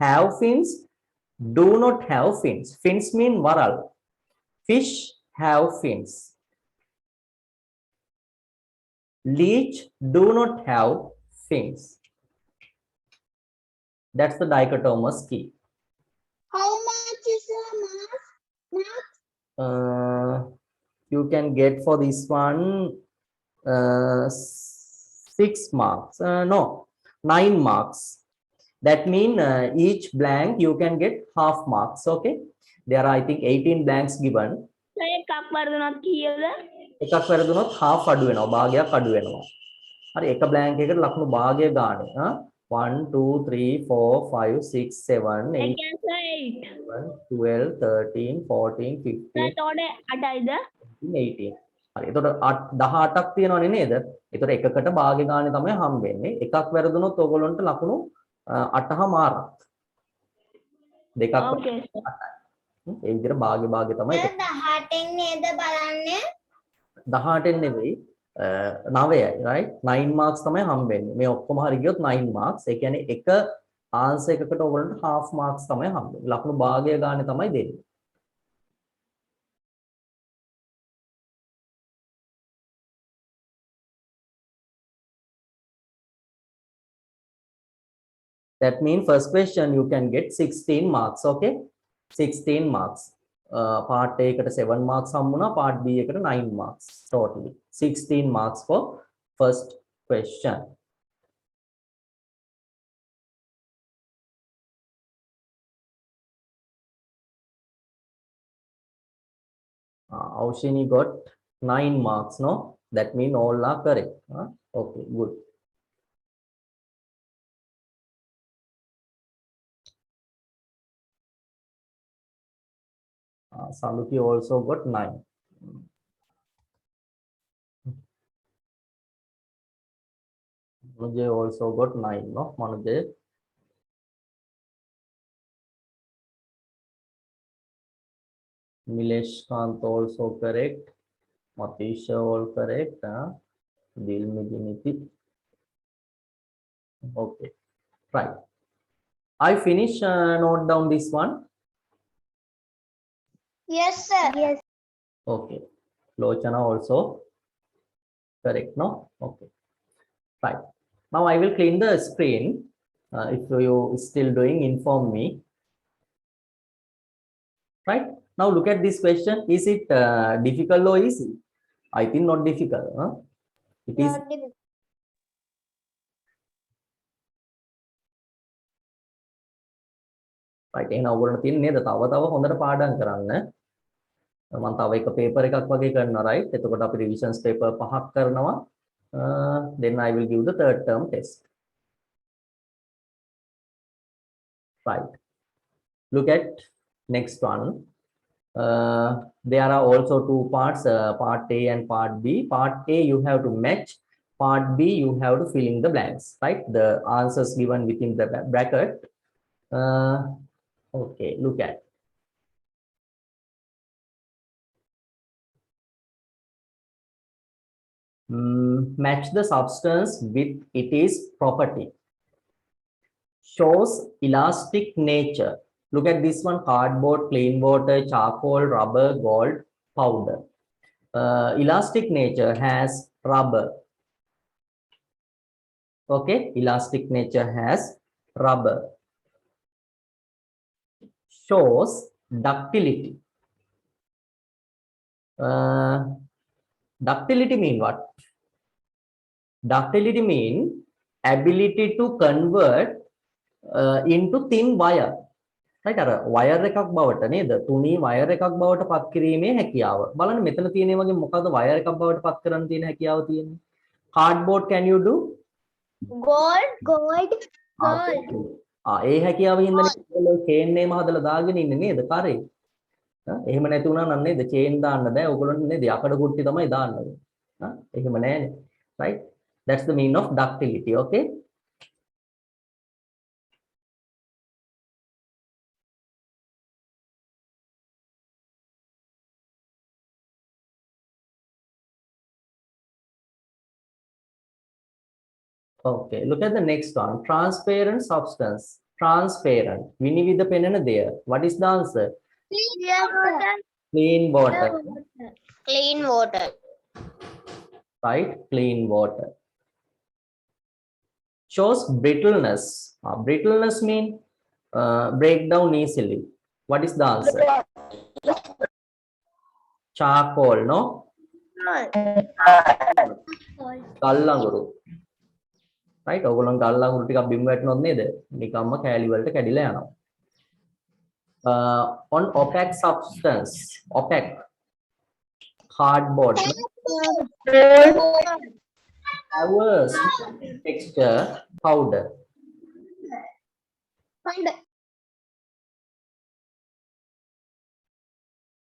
Have fins, do not have fins. Fins mean varal. Fish have fins. Leech do not have fins. That's the dichotomous key. How much is the mark? You can get for this one 6 marks. No, 9 marks. That means each blank you can get half marks. Okay. There are I think 18 blanks given. එකක් වර්ධනවත් කීයද? එකක් වැරදුනොත් half අඩු වෙනවා. භාගයක් අඩු වෙනවා. හරි එක blank එකකට ලකුණු භාගය ගන්න. 1 2 3 4 5 6 7 I 8 can say 8. 12 13 14 15 එතකොට 8යිද? 18. හරි. එතකොට 18ක් තියෙනවනේ නේද? එතකොට එකකට භාගය ගන්න තමයි හම්බෙන්නේ. එකක් වැරදුනොත් ඕගොල්ලන්ට ලකුණු 8මාරක්. දෙකක් Okay. ඒ විදිහට භාගය තමයි Sir, 18 නේද බලන්නේ? 18න් නෙවෙයි 9යි right 9 marks තමයි හම්බෙන්නේ මේ ඔක්කොම හරි ගියොත් 9 marks ඒ කියන්නේ එක answer එකකට ඔයගොල්ලන්ට half marks තමයි හම්බෙන්නේ ලකුණු භාගය ගන්න තමයි දෙන්නේ That means first question you can get 16 marks. Okay, 16 marks. Part A eකට 7 marks හම්බුණා, part B එකට 9 marks totally. 16 marks for first question. Aushini got 9 marks, no? That means all are correct. Okay, good. Saluki also got 9. Manujay also got 9, no? Manujay. Nilesh Kant also correct. Matisha all correct. Dilmijiniti. Okay, right. I finish, note down this one. Yes, sir. Yes. Okay. Lochana also correct, no? Okay. Right. Now I will clean the screen. If you still doing, inform me. Right. Now look at this question. Is it difficult or easy? I think not difficult. It is. Not difficult. Right. එහෙනම් ඔයගොල්ලෝ තියෙන නේද? තව හොඳට පාඩම් කරන්න. මම තව එක paper එකක් වගේ කරනවා, right? එතකොට අපි revisions paper 5ක් කරනවා. Then I will give the third term test. Right. Look at next one. There are also two parts, part A and part B. Part A you have to match, part B you have to fill in the blanks, right? The answers given within the bracket. Okay, look at. Match the substance with its property. Shows elastic nature. Look at this one: cardboard, clean water, charcoal, rubber, gold, powder. Elastic nature has rubber. Okay, elastic nature has rubber. Shows ductility. Ductility mean what? Ductility mean ability to convert into thin wire. Right? අර wire එකක් බවට නේද? තුනී wire එකක් බවට පත් කිරීමේ හැකියාව. බලන්න මෙතන තියෙන වගේ මොකද්ද wire එකක් බවට පත් කරන්න තියෙන හැකියාව තියෙන්නේ? Cardboard can you do? Gold. ඒ හැකියාව හින්දානේ ඔයගොල්ලෝ chain එකම හදලා දාගෙන ඉන්නේ නේද? කරේ. එහෙම නැති වුණා නම් නේද chain දාන්න බෑ. ඔයගොල්ලන්ට නේද යකඩ කුට්ටි තමයි දාන්න ඕනේ. එහෙම නෑනේ. Right? That's the meaning of ductility. Okay? Okay, look at the next one. Transparent substance. Transparent. Winnie with the pen and there. What is the answer? Clean water. Clean water. Right? Clean water. Shows brittleness. Brittleness mean break down easily. What is the answer? Charcoal, no? කල්ලඟුරු. Right? ඔයගොල්ලන් කල්ලඟුරු ටිකක් බිම් වැටුනොත් නේද? නිකම්ම කෑලි වලට කැඩිලා යනවා. On opaque substance. Opaque. Cardboard. Hours. Texture. Powder.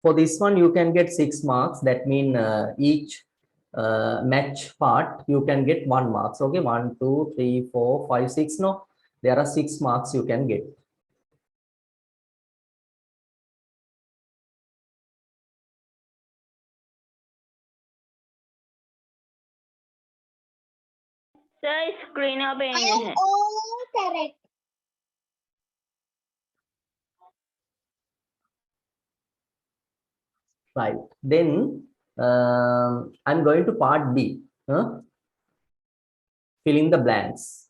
For this one, you can get 6 marks. That means each match part, you can get 1 marks. Okay, 1, 2, 3, 4, 5, 6. No, there are 6 marks you can get. Sir, screen open. All correct. Right. Then I'm going to part B. Fill in the blanks.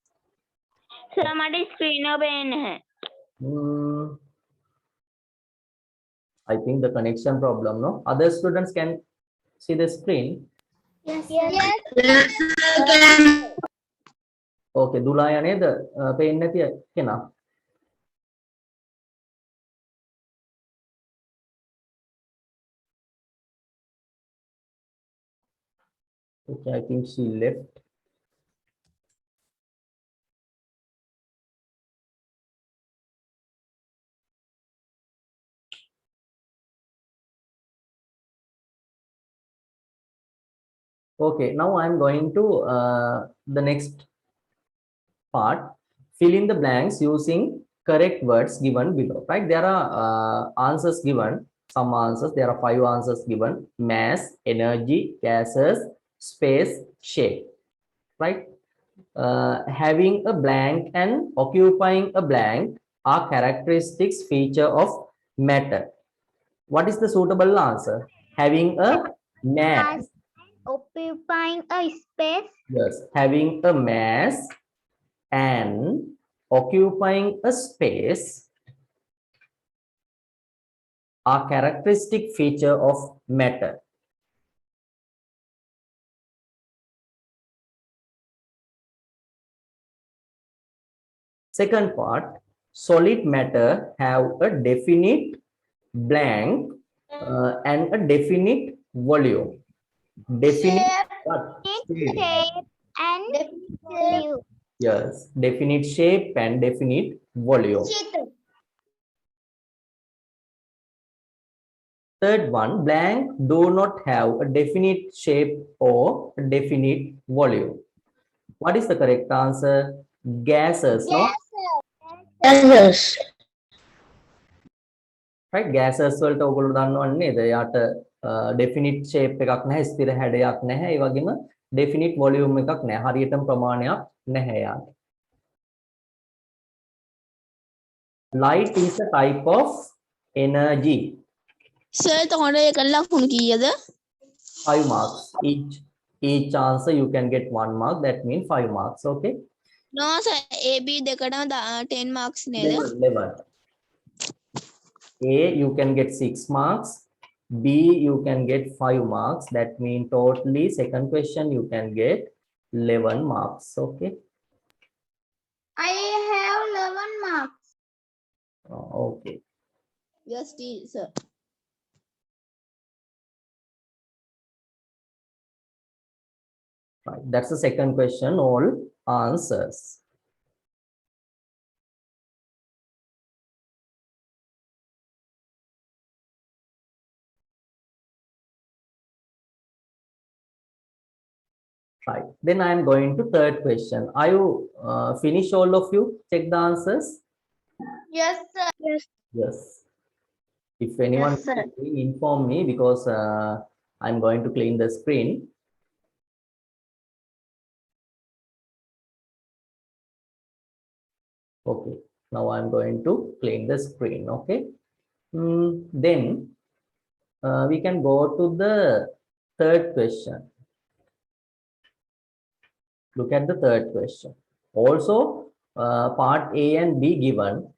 Sir हमारी screen open है. I think the connection problem, no? Other students can see the screen. Yes, Yes, sir, can. Okay, Dulaya neda penne tiya kena. Okay, I think she left. Okay, now I'm going to the next part. Fill in the blanks using correct words given below. Right? There are answers given. Some answers. There are 5 answers given: mass, energy, gases, space, shape. Right? Having a blank and occupying a blank are characteristics feature of matter. What is the suitable answer? Having a mass. occupying a space. Yes, having a mass and occupying a space are characteristic feature of matter. Second part, solid matter have a definite blank and a definite volume. Definite what? Shape and volume. Yes, definite shape and definite volume. Third one, blank do not have a definite shape or a definite volume. What is the correct answer? Gases, no? Yes. Right? Gases වලට ඔයගොල්ලෝ දන්නවනේ නේද? යාට definite shape එකක් නැහැ, ස්ථිර හැඩයක් නැහැ. ඒ වගේම definite volume එකක් නැහැ. හරියටම ප්‍රමාණයක් නැහැ යාට. Light is a type of energy. Sir, තොරේ කළා කුණු කීයද? 5 marks. Each answer you can get 1 mark. That means 5 marks. Okay? No, sir, A, B දෙකටම 10 marks නේද? 11. A, you can get 6 marks. B, you can get 5 marks. That means totally second question you can get 11 marks. Okay. I have 11 marks. Okay. Yes, sir. Right. That's the second question. All answers. Right. Then I am going to third question. Are you finish all of you? Check the answers. Yes, sir. Yes. If anyone Yes, sir. will inform me because I'm going to clean the screen. Okay. Now I'm going to clean the screen. Okay. Then we can go to the third question. Look at the third question. Also, part A and B given.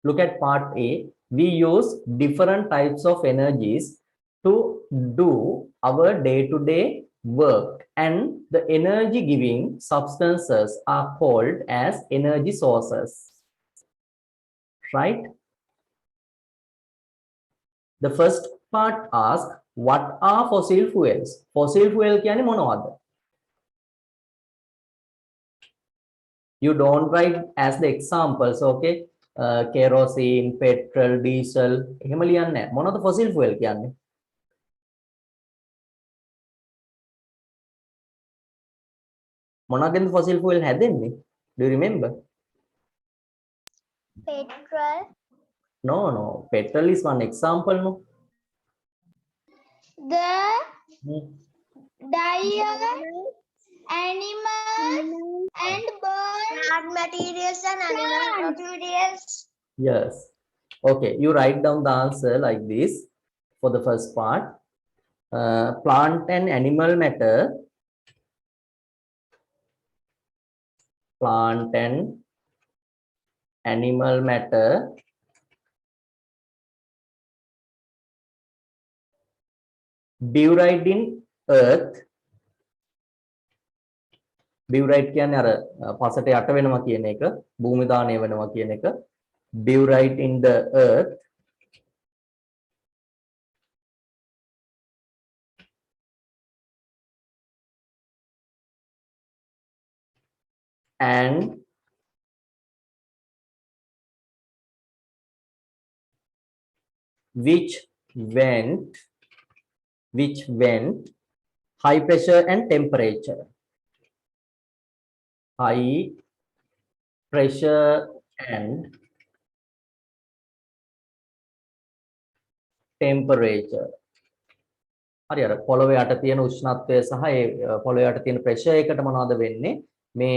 Look at part A. We use different types of energies to do our day-to-day work, and the energy giving substances are called as energy sources. Right? The first part asks, what are fossil fuels? Fossil fuel කියන්නේ මොනවද? You don't write as the examples, okay? Kerosene, petrol, diesel. එහෙම ලියන්නේ නැහැ. මොනවද fossil fuel කියන්නේ? මොනවගෙන්ද fossil fuel හැදෙන්නේ? Do you remember? Petrol. No. Petrol is one example, no? The Hmm. diet, animals, and birds. Plant materials and animal materials. Yes. Okay, you write down the answer like this for the first part. Plant and animal matter plant and animal matter buried in earth. Buried කියන්නේ අර පසට යට වෙනවා කියන එක, භූමි දාණය වෙනවා කියන එක. Buried in the earth and which went high pressure and temperature. High pressure and temperature. හරි අර පොළොවේ යට තියෙන උෂ්ණත්වය සහ ඒ පොළොවේ යට තියෙන ප්‍රෙෂර් එකට මොනවද වෙන්නේ මේ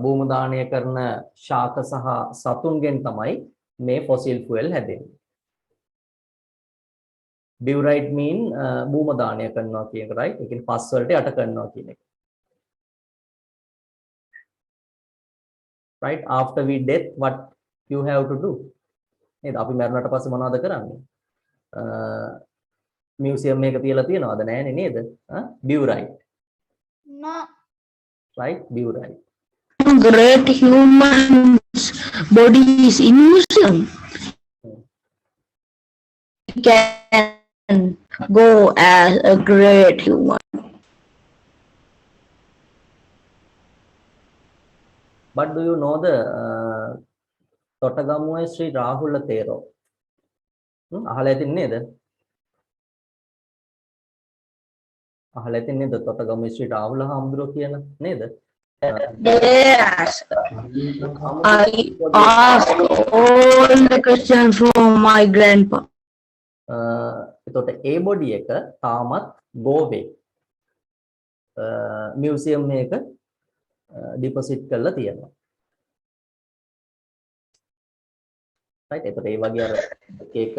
භූමි දාණය කරන ශාක සහ සතුන්ගෙන් තමයි මේ fossil fuel හැදෙන්නේ. Buried mean භූමි දාණය කරනවා කියන එක right. ඒ කියන්නේ පස් වලට යට කරනවා කියන එක. Right, after we death what you have to do නේද අපි මරණට පස්සේ මොනවද කරන්නේ මියුසියම් එක තියලා තියනවද නැහැනේ නේද buried No. right buried Great humans body is in museum. You can go as a great human. but do you know the තොටගමුවේ ශ්‍රී රාහුල තේරෝ අහලා ඇතින් නේද අහලා ඇතින් නේද තොටගමුවේ ශ්‍රී රාහුල හාමුදුරුවෝ කියන නේද Yes, I asked all the questions from my grandpa. එතකොට ඒ බොඩි එක තාමත් ගෝවේ මියුසියම් එකක ඩිපොසිට් කරලා තියෙනවා right එතකොට ඒ වගේ අර එක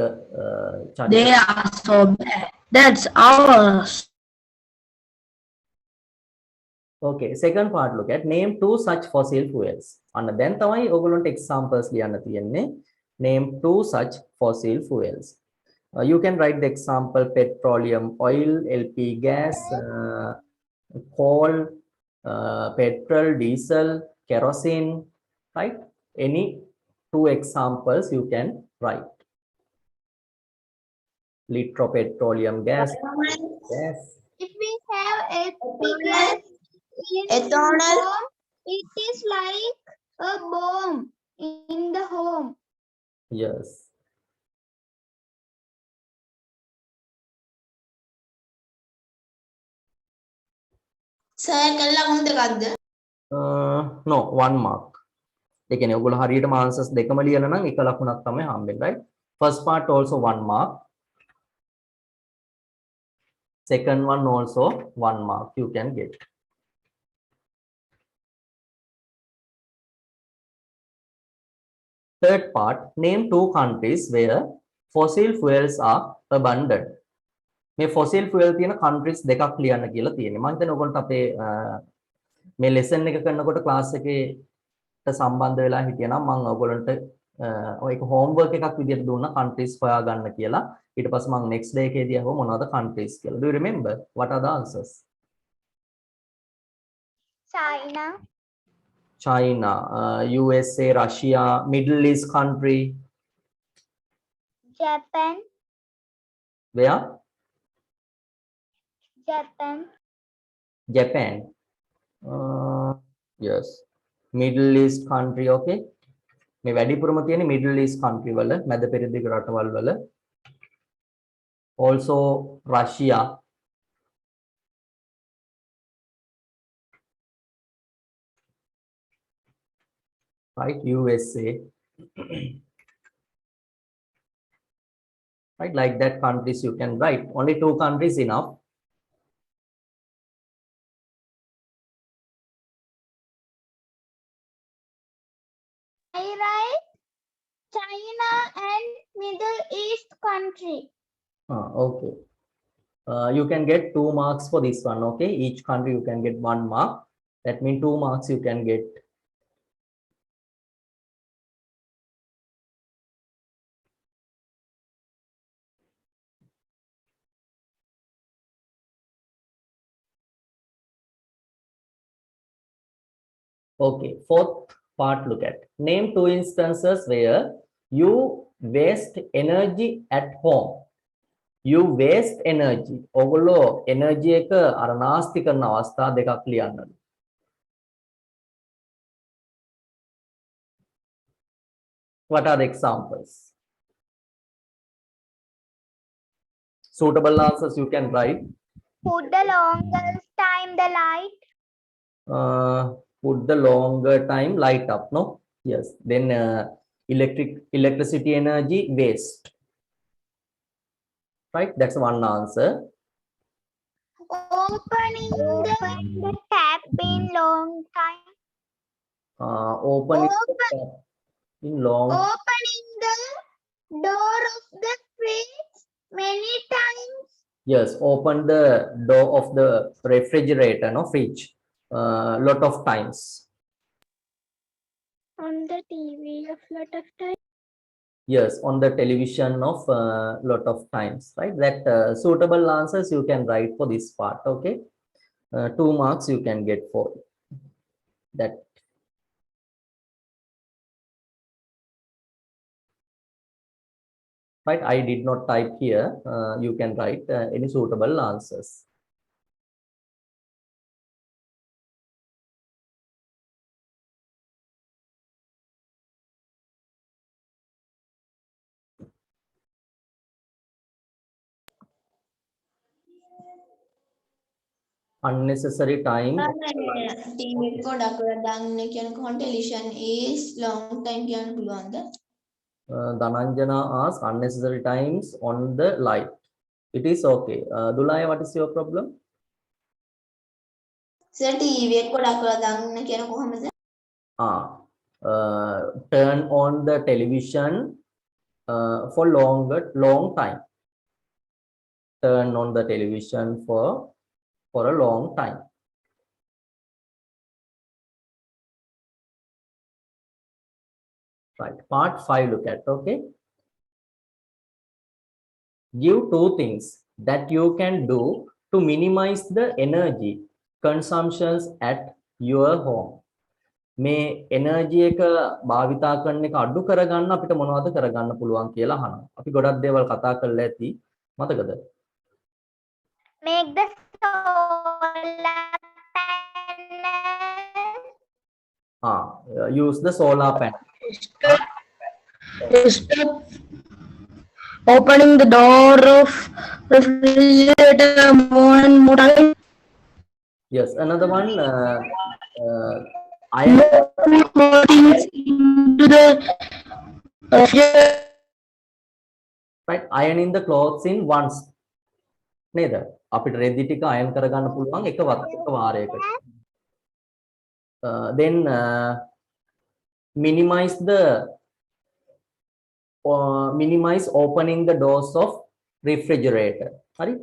They are so bad. That's ours. okay second part look at name two such fossil fuels අන්න දැන් තමයි ඔයගොල්ලන්ට examples ලියන්න තියෙන්නේ name two such fossil fuels you can write the example petroleum oil lp gas coal petrol diesel kerosene right any two examples you can write litro petroleum gas gas If we have a gas in Ethanol. home, it is like a bomb in the home. yes sir කළා කොහොමද එකක්ද no one mark ඒ කියන්නේ ඔයගොල්ලෝ හරියටම answers දෙකම ලියලා නම් එක ලකුණක් තමයි හම්බෙන්නේ right first part also one mark second one also one mark you can get third part name two countries where fossil fuels are abundant මේ fossil fuel තියෙන countries දෙකක් ලියන්න කියලා තියෙන්නේ මම හිතන්නේ ඔයගොල්ලන්ට අපේ මේ lesson එක කරනකොට class එකේට සම්බන්ධ වෙලා හිටියනම් මම ඔයගොල්ලන්ට ඔය එක homework එකක් විදියට දුන්නා countries හොයා ගන්න කියලා ඊට පස්සේ මම next day එකේදී අහුව මොනවද countries කියලා do you remember what are the answers China, China USA Russia Middle East country Japan, where Japan, Japan yes Middle East country okay මේ වැඩිපුරම තියෙන්නේ Middle East country වල මැද පෙරදිග රටවල් වල also Russia right USA right like that countries you can write only two countries enough I write China and Middle East country. okay you can get 2 marks for this one okay each country you can get 1 mark that means 2 marks you can get Okay, fourth part, look at. Name two instances where you waste energy at home. You waste energy. ඔගොල්ලෝ energy එක අර නාස්ති කරන අවස්ථා දෙකක් ලියන්න. What are the examples? Suitable answers you can write. Put the longest time the light. Put the longer time light up, no? Yes. Then electricity energy waste. Right? That's one answer. Opening the tap in long time. Opening the tap in long. Opening the door of the fridge many times. Yes, open the door of the refrigerator, no, fridge, lot of times. On the TV a lot of time. Yes, on the television of lot of times, right? That suitable answers you can write for this part, okay? 2 marks you can get for that. Right, I did not type here. You can write any suitable answers. Unnecessary time. TV ගොඩක් වෙලා දාන්න කියනකොට television is long time කියන්න පුළුවන්ද? Dhananjana asks unnecessary times on the light. It is okay. Dulaya, what is your problem? Sir TV එක ගොඩක් වෙලා දාන්න කියන කොහමද? Turn on the television for long time. Turn on the television for a long time. Right, part 5 look at, okay? Give two things that you can do to minimize the energy consumptions at your home. මේ energy එක භාවිතා කරන එක අඩු කරගන්න අපිට මොනවද කරගන්න පුළුවන් කියලා අහනවා. අපි ගොඩක් දේවල් කතා කරලා ඇති. මතකද? Make the solar panel. Use the solar panel. Stop opening the door of refrigerator more and more time. Yes, another one. Iron Things into the refrigerator. right, ironing the clothes in once. නේද? අපිට රෙදි ටික අයන් කරගන්න පුළුවන් එක වාරයකට. Then minimize opening the doors of refrigerator. හරි?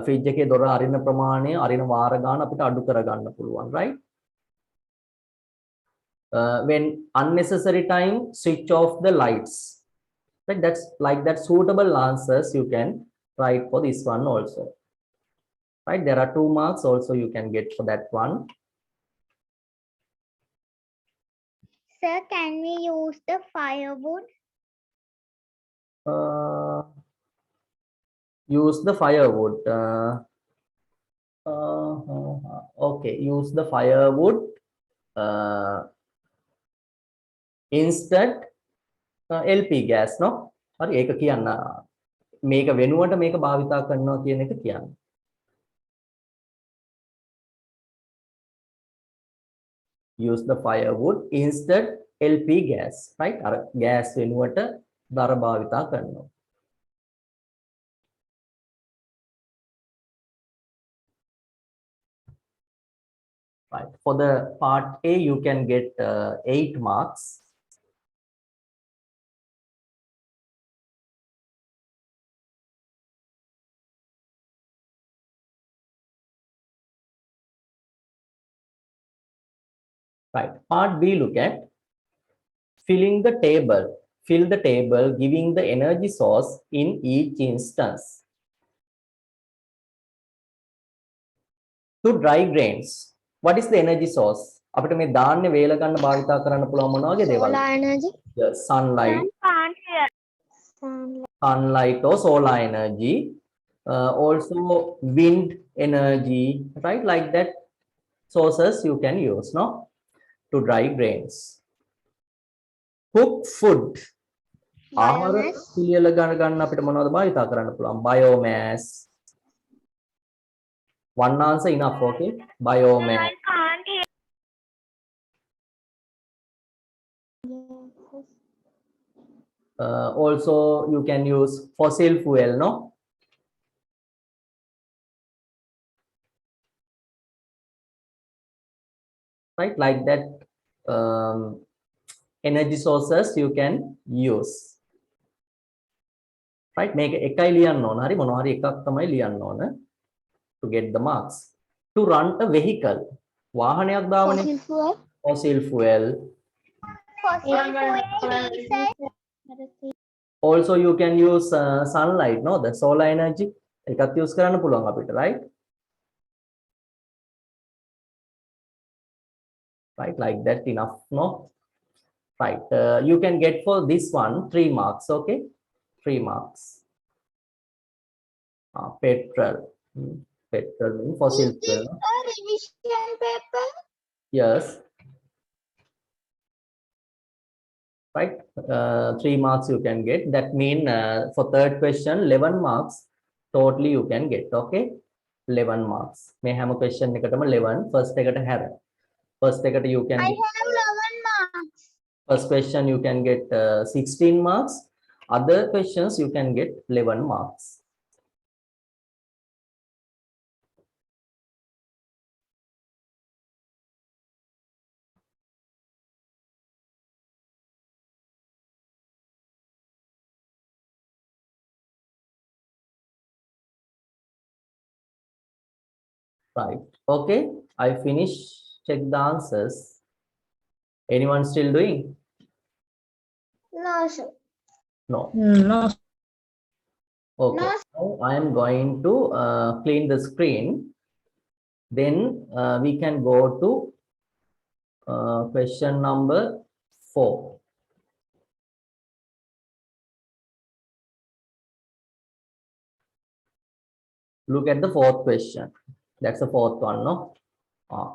Fridge එකේ දොර අරින ප්‍රමාණය අරින වාර ගන්න අපිට අඩු කරගන්න පුළුවන්, right? When unnecessary time, switch off the lights. Right? That's like that suitable answers you can write for this one also. Right? There are 2 marks also you can get for that one. Sir, can we use the firewood? Use the firewood. Okay, use the firewood instead LP gas, no? හරි ඒක කියන්න මේක වෙනුවට මේක භාවිතා කරනවා කියන එක කියන්න. Use the firewood instead LP gas, right? අර gas වෙනුවට දර භාවිතා කරනවා. Right. For the part A, you can get 8 marks. Right. Part B, look at filling the table. Fill the table, giving the energy source in each instance. To dry grains, what is the energy source? අපිට මේ ධාන්‍ය වේල ගන්න භාවිතා කරන්න පුළුවන් මොන වගේ දේවල්? Solar energy. Yes, sunlight, Can't hear. sunlight or solar energy. Also wind energy, right? Like that sources you can use, no, to dry grains. Cook food. ආහාර පිළියෙල ගන්න අපිට මොනවද භාවිතා කරන්න පුළුවන්? Biomass. One answer enough, okay? Biomass. I can't hear. Also you can use fossil fuel, no? Right, like that energy sources you can use. Right, මේක එකයි ලියන්න ඕන. හරි, මොනවා හරි එකක් තමයි ලියන්න ඕන to get the marks. To run a vehicle. වාහනයක් දාවනේ. Fossil fuel. Fossil fuel. Fossil fuel diesel. Also you can use sunlight, no, the solar energy. එකත් use කරන්න පුළුවන් අපිට, right? Right, like that enough, no? Right, you can get for this one 3 marks, okay? 3 marks. Petrol. Petrol means fossil fuel. No? A revision paper. Yes. Right, 3 marks you can get. That mean for third question 11 marks totally you can get, okay? 11 marks. May have a question එකටම 11, first එකට හැර. First එකට you can I get, have 11 marks. first question you can get 16 marks. Other questions you can get 11 marks. Right, okay, I finished. Check the answers. Anyone still doing? No, sir. No. No. Okay, No. now I am going to clean the screen. Then we can go to question number 4. Look at the fourth question. That's the fourth one, no?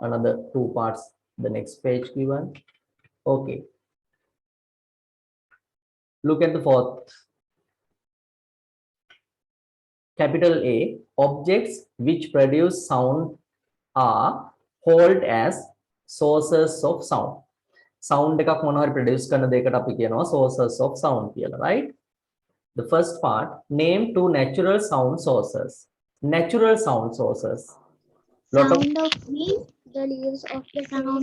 Another 2 parts, the next page given. Okay. Look at the fourth. Capital A, objects which produce sound are called as sources of sound. Sound එකක් මොනවා හරි produce කරන දෙයකට අපි කියනවා sources of sound කියලා, right? The first part, name 2 natural sound sources. Natural sound sources. Lot of Sound of wind, the leaves of the sound of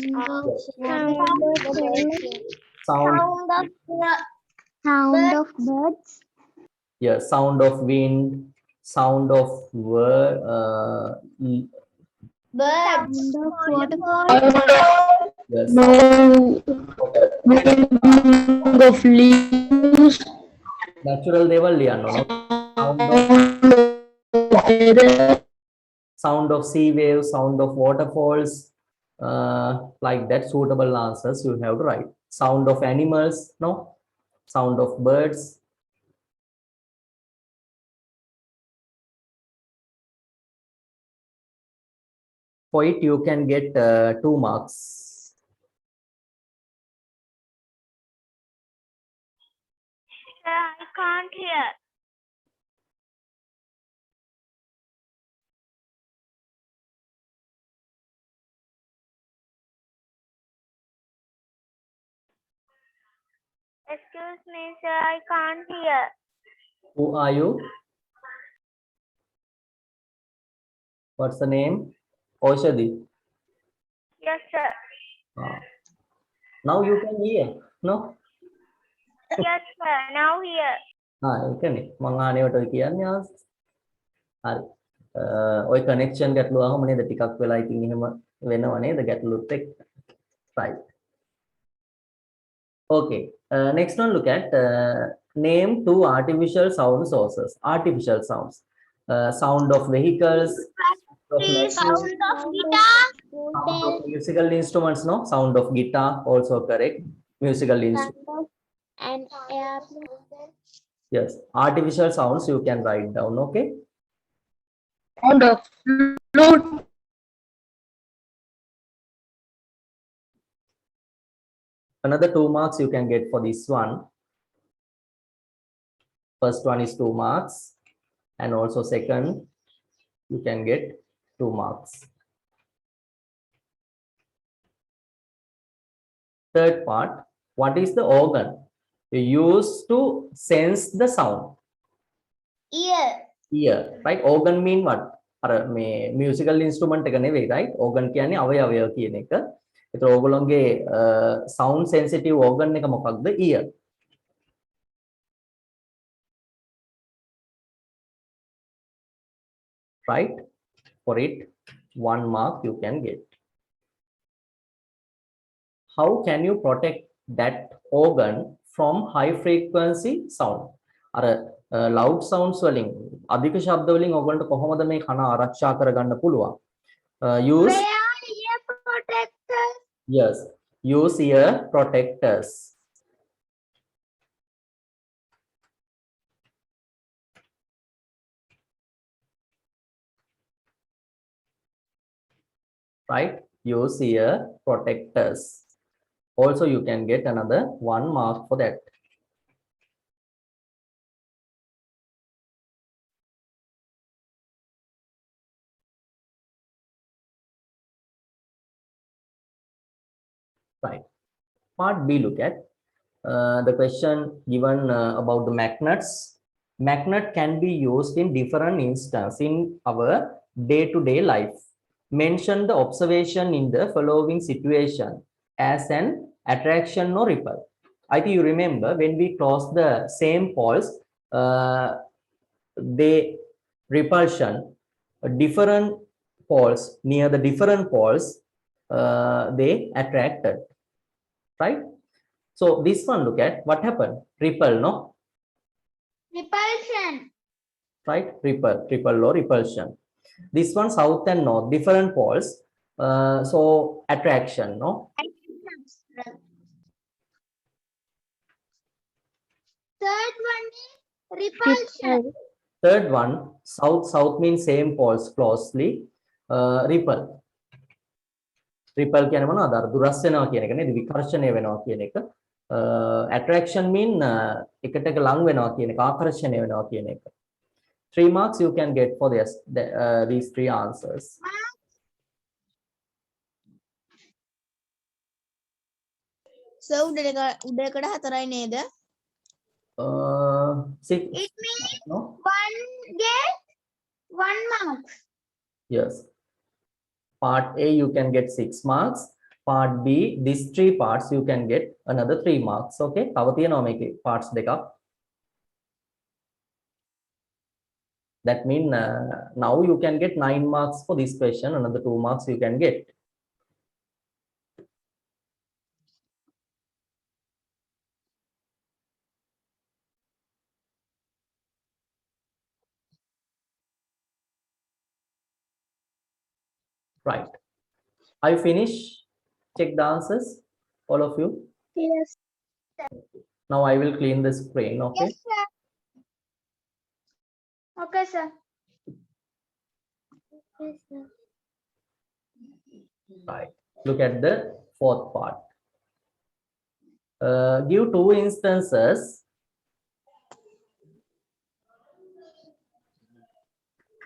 sound of birds, yeah, sound of wind, sound of sound of waterfall, yes, No. Moving of leaves. natural දේවල් ලියන්න ඕන. Sound of sea waves, sound of waterfalls, like that. Suitable answers you have to write. Sound of animals, no, sound of birds. For it you can get 2 marks. I can't hear. Excuse me, sir. I can't hear. Who are you? What's the name? Oshadi. Yes, sir. Now you can hear, no? Yes, sir. Now here. ඒකනේ මම ආනේවට ඔය කියන්නේ හරි ඔය connection ගැටලුව ආවම නේද ටිකක් වෙලා ඉතින් එහෙම වෙනව නේද ගැටලුත් එක්ක right. Okay, next one, look at name 2 artificial sound sources. Artificial sounds, sound of vehicles, sound of guitar, Sound of musical instruments, no? Sound of guitar, also correct. Musical instrument. And airplane. Yes. Artificial sounds you can write down, okay? Sound of flute. Another 2 marks you can get for this one. First one is 2 marks, and also second you can get 2 marks. Third part, what is the organ you use to sense the sound? Ear. Ear, right? Organ mean what? අර මේ musical instrument එක නෙවෙයි, right? Organ කියන්නේ අවයවය කියන එක. ඒතර ඕගොල්ලෝගේ sound sensitive organ එක මොකක්ද? Ear. Right? For it, 1 mark you can get. How can you protect that organ from high frequency sound? අර loud sounds වලින් අධික ශබ්ද වලින් ඔයගොල්ලන්ට කොහොමද මේ කන ආරක්ෂා කරගන්න පුළුවන්? Use Ear protector. yes, use ear protectors. Right? Use ear protectors. Also you can get another 1 mark for that. Right. Part B, look at the question given about the magnets. Magnet can be used in different instances in our day-to-day life. Mention the observation in the following situation as an attraction or repel. I think you remember when we cross the same poles, they repulsion different poles near the different poles, they attracted, right? So this one, look at what happened. Repel, no? Repulsion. Right? Repel or repulsion. This one, south and north, different poles. So attraction, no? Third one is repulsion. Third one, south means same poles closely. Repel. Repel කියන්නේ මොනවද? අර දුරස් වෙනවා කියන එක නේද? විකර්ෂණය වෙනවා කියන එක. Attraction mean එකට එක ලං වෙනවා කියන එක, ආකර්ෂණය වෙනවා කියන එක. 3 marks you can get for this, these 3 answers. So උඩකට 4යි නේද? 6. It means No? one get 1 mark. Yes. Part A you can get 6 marks. Part B, these 3 parts you can get another 3 marks. Okay. තව තියෙනවා මේකේ parts දෙකක්. That means now you can get 9 marks for this question. Another 2 marks you can get. Right. Are you finished? Check the answers, all of you. Yes. Now I will clean the screen. Okay. Yes, sir. Okay, sir. Yes, sir. Right. Look at the fourth part. Give 2 instances.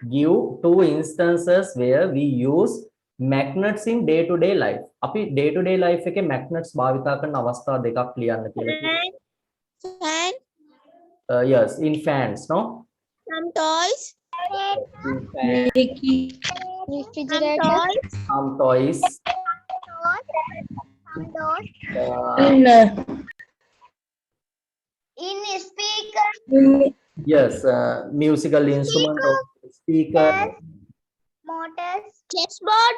Give 2 instances where we use magnets in day-to-day life. අපි day-to-day life එකේ magnets භාවිතා කරන අවස්ථා දෙකක් ලියන්න කියලා කිව්වා. Fan, Yes, in fans, no? some toys, In fans, Refrigerator. some toys. Some doors. In, In speaker. Yes, musical instrument or speaker. Motors. chessboard,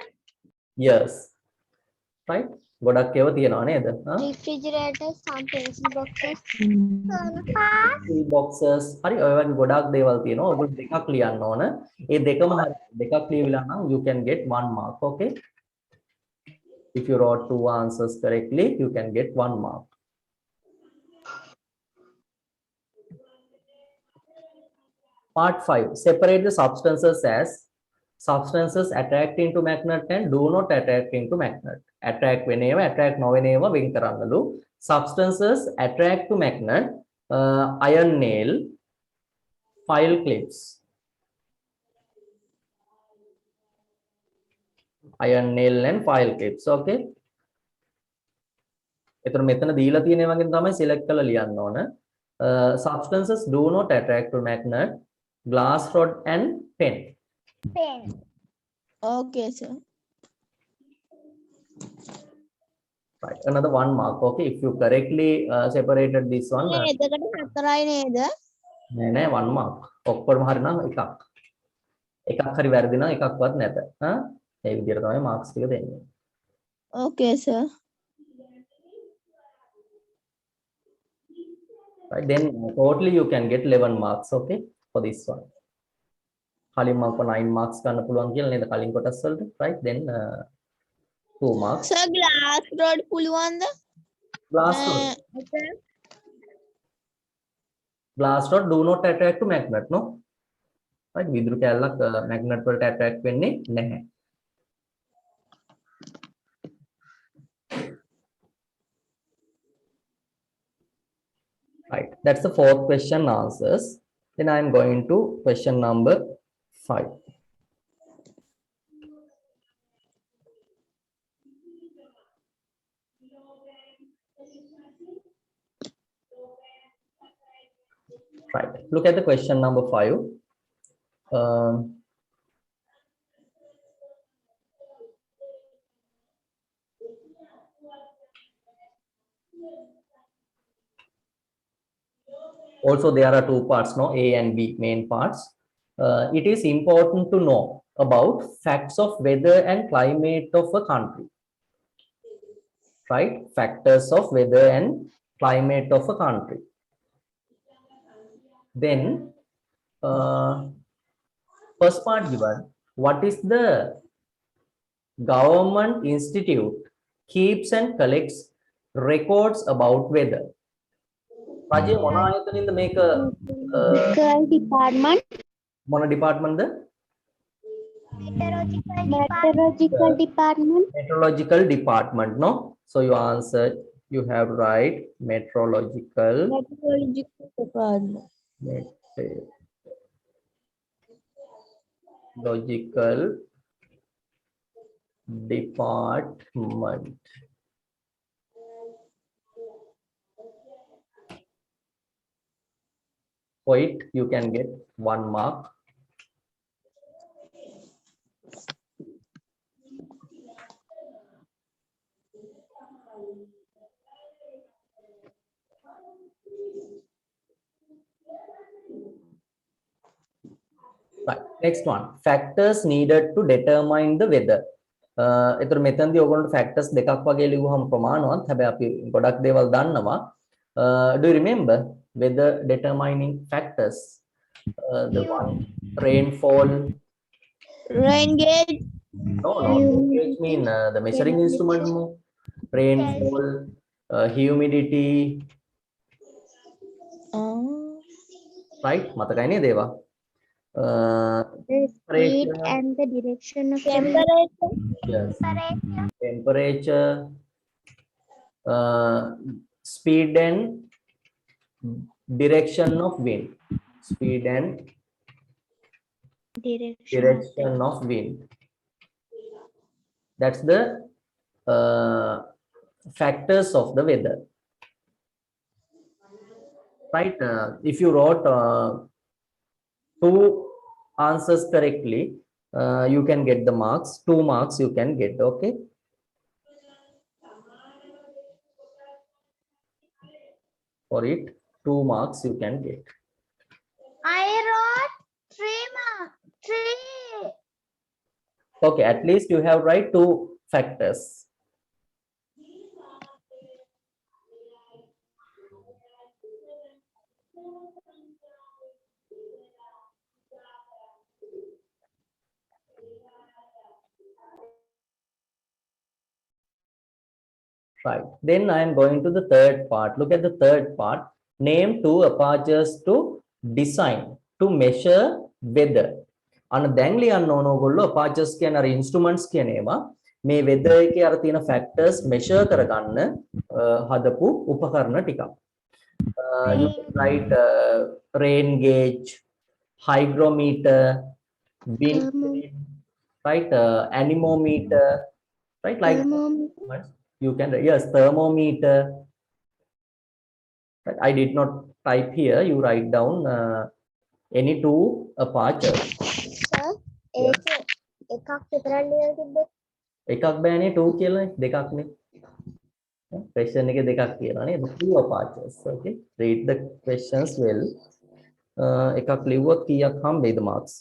Yes. Right? ගොඩක් ඒවා තියෙනවා නේද? Refrigerator. Some pencil boxes. boxes. හරි ඔය වගේ ගොඩක් දේවල් තියෙනවා. ඔයගොල්ලෝ දෙකක් ලියන්න ඕන. ඒ දෙකම හරි දෙකක් ලියවිලා නම් you can get 1 mark. Okay? If you wrote 2 answers correctly, you can get 1 mark. Part 5. Separate the substances as substances attract into magnet and do not attract into magnet. Attract whenever, attract no whenever, වෙන් කරන්නලු. Substances attract to magnet, iron nail, file clips. Iron nail and file clips. Okay. එතන මෙතන දීලා තියෙන වගේ තමයි select කරලා ලියන්න ඕන. Substances do not attract to magnet, glass rod and pen. Pen. Okay, sir. Right, another 1 mark. Okay, if you correctly separated this one. එතකොට 4යි නේද? නෑ 1 mark. ඔක්කොම හරි නම් එකක්. එකක් හරි වැරදි නම් එකක්වත් නැත. හා? ඒ විදිහට තමයි marks ටික දෙන්නේ. Okay, sir. Right, then totally you can get 11 marks, okay, for this one. කලින් මම 9 marks ගන්න පුළුවන් කියලා නේද කලින් කොටස් වලට, right? Then 2 marks. Sir, glass rod පුළුවන්ද? Glass rod. Glass rod do not attract to magnet, no? Right, විදුරු කැල්ලක් magnet වලට attract වෙන්නේ නැහැ. Right, that's the 4th question answers. Then I am going to question number 5. Right, look at the question number 5. Also, there are 2 parts, no, A and B main parts. It is important to know about facts of weather and climate of a country. Right, factors of weather and climate of a country. Then, first part given, what is the government institute keeps and collects records about weather? Rajay, මොන ආයතනින්ද මේක Department. මොන department? Meteorological department. Meteorological department, no? So you answered, you have right, meteorological department. meteorological department. For it, you can get 1 mark. Right, next one, factors needed to determine the weather. එතකොට මෙතනදී ඔයගොල්ලන්ට factors දෙකක් වගේ ලියුවහම ප්‍රමාණවත්. හැබැයි අපි ගොඩක් දේවල් දන්නවා. Do you remember weather determining factors? The one, rainfall. Rain gauge. No, gauge mean the measuring instrument. Rainfall, humidity. Right, මතකයි නේද ඒවා? The speed and the direction of Temperature. Yes. Temperature, speed and direction of wind. Speed and direction of wind. That's the factors of the weather. Right, if you wrote 2 answers correctly, you can get the marks. 2 marks you can get, okay? For it, 2 marks you can get. I wrote 3 marks. 3. Okay, at least you have right 2 factors. Right. Then I am going to the third part. Look at the third part. Name two apertures to design to measure weather. අන්න දැන් ලියන්න ඕන ඕගොල්ලෝ apertures කියන අර instruments කියන ඒවා මේ weather එකේ අර තියෙන factors measure කරගන්න හදපු උපකරණ ටිකක්. You can write rain gauge, hygrometer, wind gauge, right? Anemometer, right? Like you can, yes, thermometer. But I did not type here. You write down any two apertures. Sir, එකක් විතරක් ලියලා තිබ්බේ. එකක් බෑනේ 2 කියලා දෙකක් නේ. Question එකේ දෙකක් කියලා නේද? Two apertures. Okay. Read the questions well. එකක් ලිව්වොත් කීයක් හම්බෙයිද marks?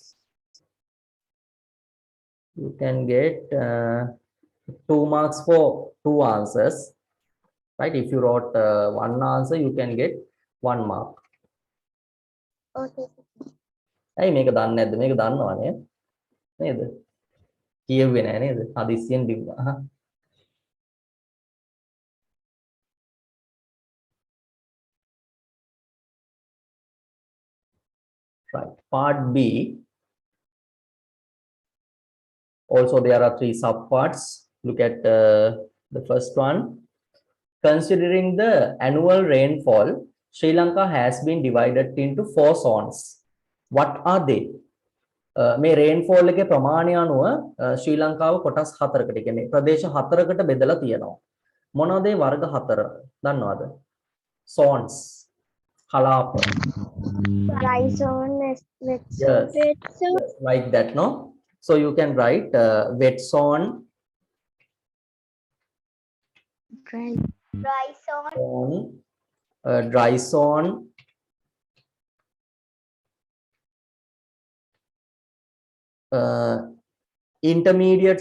You can get 2 marks for 2 answers. Right? If you wrote one answer, you can get 1 mark. Okay. ඇයි මේක දන්නේ නැද්ද? මේක දන්නවනේ. නේද? කියෙව්වේ නෑ නේද? හදිස්සියෙන් ලිව්වා. Right. Part B. Also, there are 3 subparts. Look at the first one. Considering the annual rainfall, Sri Lanka has been divided into 4 zones. What are they? මේ rainfall එකේ ප්‍රමාණය අනුව ශ්‍රී ලංකාව කොටස් 4කට කියන්නේ ප්‍රදේශ 4කට බෙදලා තියෙනවා. මොනවද ඒ වර්ග 4? දන්නවද? Zones. කලාප. Dry zone, wet zone. Yes. Wet zone. Yes, like that, no? So you can write wet zone, Dry zone. dry zone, intermediate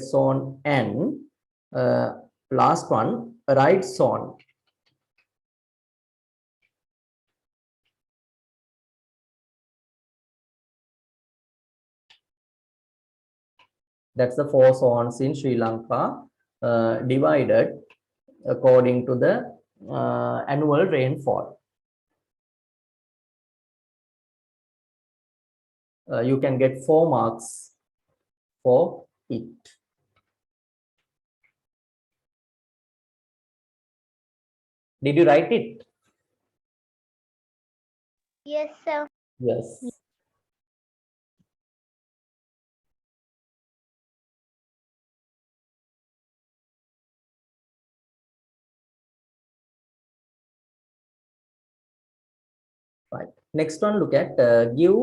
zone, and last one, right zone. That's the 4 zones in Sri Lanka, divided according to the annual rainfall. You can get 4 marks for it. Did you write it? Yes, sir. Yes. Right. Next one, look at give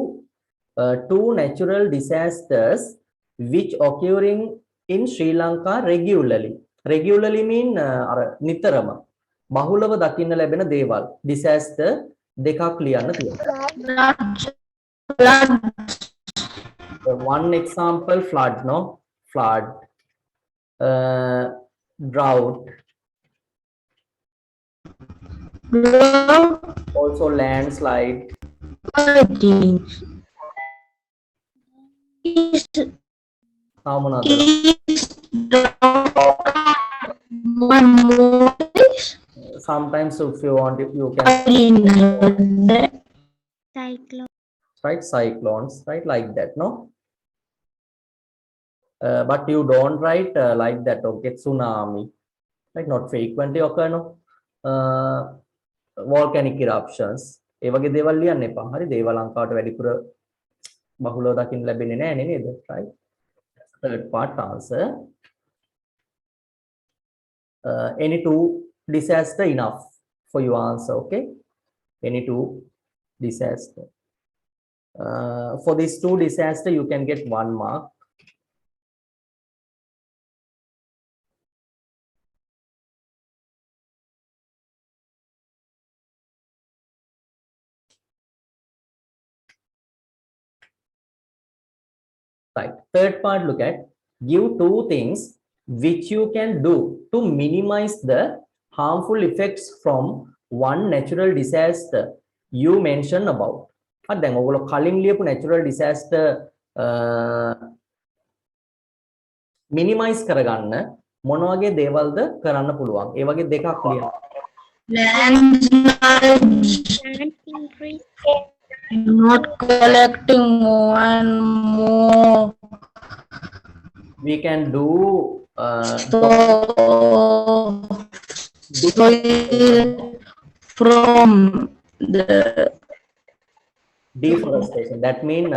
2 natural disasters which occurring in Sri Lanka regularly. Regularly mean නිතරම බහුලව දකින්න ලැබෙන දේවල්. Disaster දෙකක් ලියන්න තියෙනවා. One example, flood, no? Flood. Drought. Also landslide. Sometimes if you want, you can Cyclone. right, cyclones, right, like that, no? But you don't write like that, okay? Tsunami, right? Not frequently occur, no? Volcanic eruptions. ඒ වගේ දේවල් ලියන්න එපා. හරි, දේව ලංකාවට වැඩිපුර බහුලව දකින්න ලැබෙන්නේ නැහැ නේද? Right? Third part answer. Any 2 disaster enough for your answer, okay? Any 2 disaster. For these 2 disaster, you can get 1 mark. Right. Third part, look at give 2 things which you can do to minimize the harmful effects from one natural disaster you mentioned about. හරි දැන් ඔයගොල්ලෝ කලින් ලියපු natural disaster minimize කරගන්න මොන වගේ දේවල්ද කරන්න පුළුවන්? ඒ වගේ දෙකක් ලියන්න. Landslides, increase. not collecting more and more We can do soil from the deforestation. That means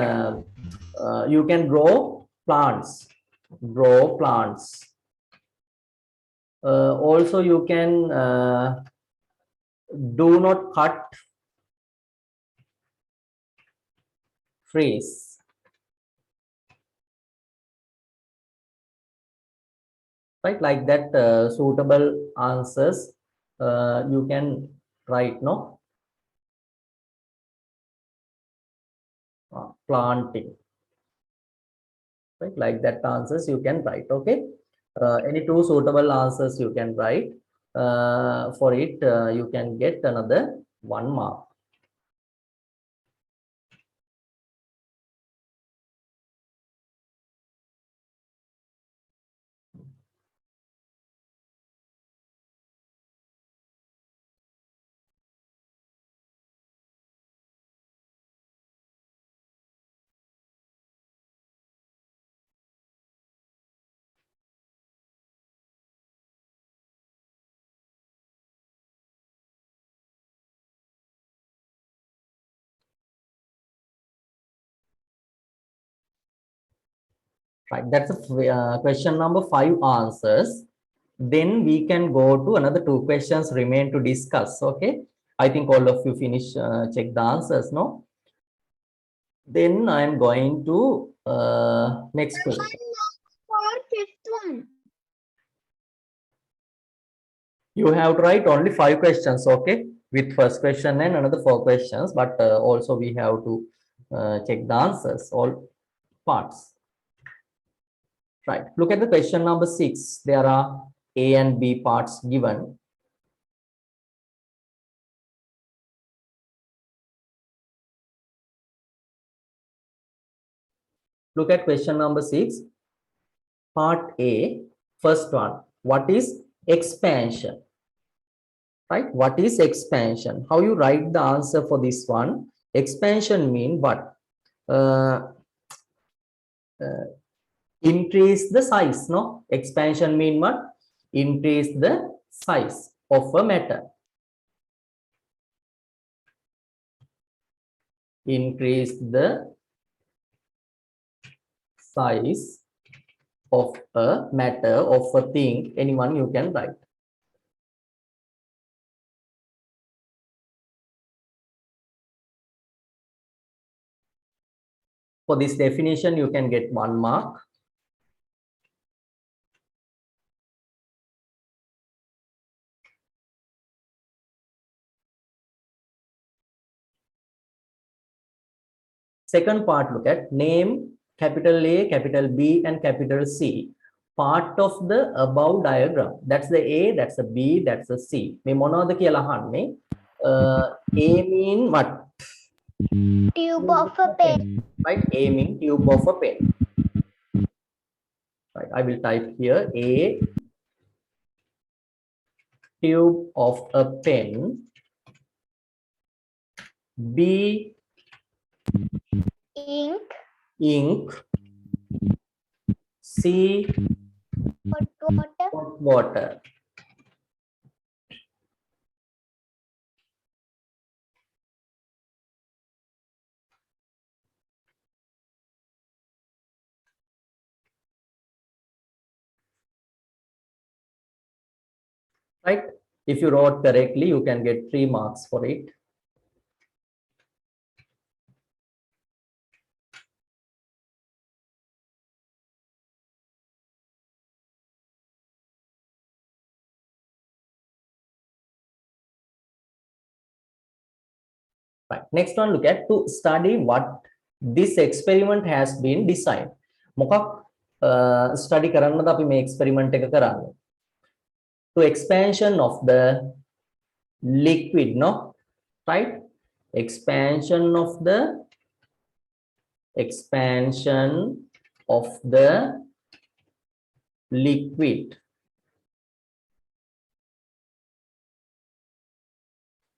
you can grow plants. Also you can do not cut trees. Right, like that. Suitable answers you can write, no? Planting, right, like that answers you can write. Okay, any two suitable answers you can write. For it you can get another 1 mark. Right, that's a question number 5 answers. Then we can go to another 2 questions remain to discuss. Okay, I think all of you finish check the answers, no? Then I am going to next question. For fifth one. You have to write only 5 questions, okay, with first question and another 4 questions, but also we have to check the answers, all parts. Right, look at the question number 6. There are A and B parts given. Look at question number 6. Part A, first one. What is expansion? Right, what is expansion? How you write the answer for this one? Expansion mean what? Increase the size, no? Expansion mean what? Increase the size of a matter. Increase the size of a matter, of a thing. Anyone you can write. For this definition, you can get 1 mark. Second part, look at name capital A, capital B, and capital C. Part of the above diagram. That's the A, that's the B, that's the C. Me monada kiyala ahanne. A mean what? Tube of a pen. Right, A mean tube of a pen. Right, I will type here A, tube of a pen. B, Ink. ink. C, Hot water. hot water. Right, if you wrote correctly, you can get 3 marks for it. Right, next one, look at to study what this experiment has been designed. Mokak study karanna da api me experiment එක කරන්නේ. To expansion of the liquid, no? Right, expansion of the liquid.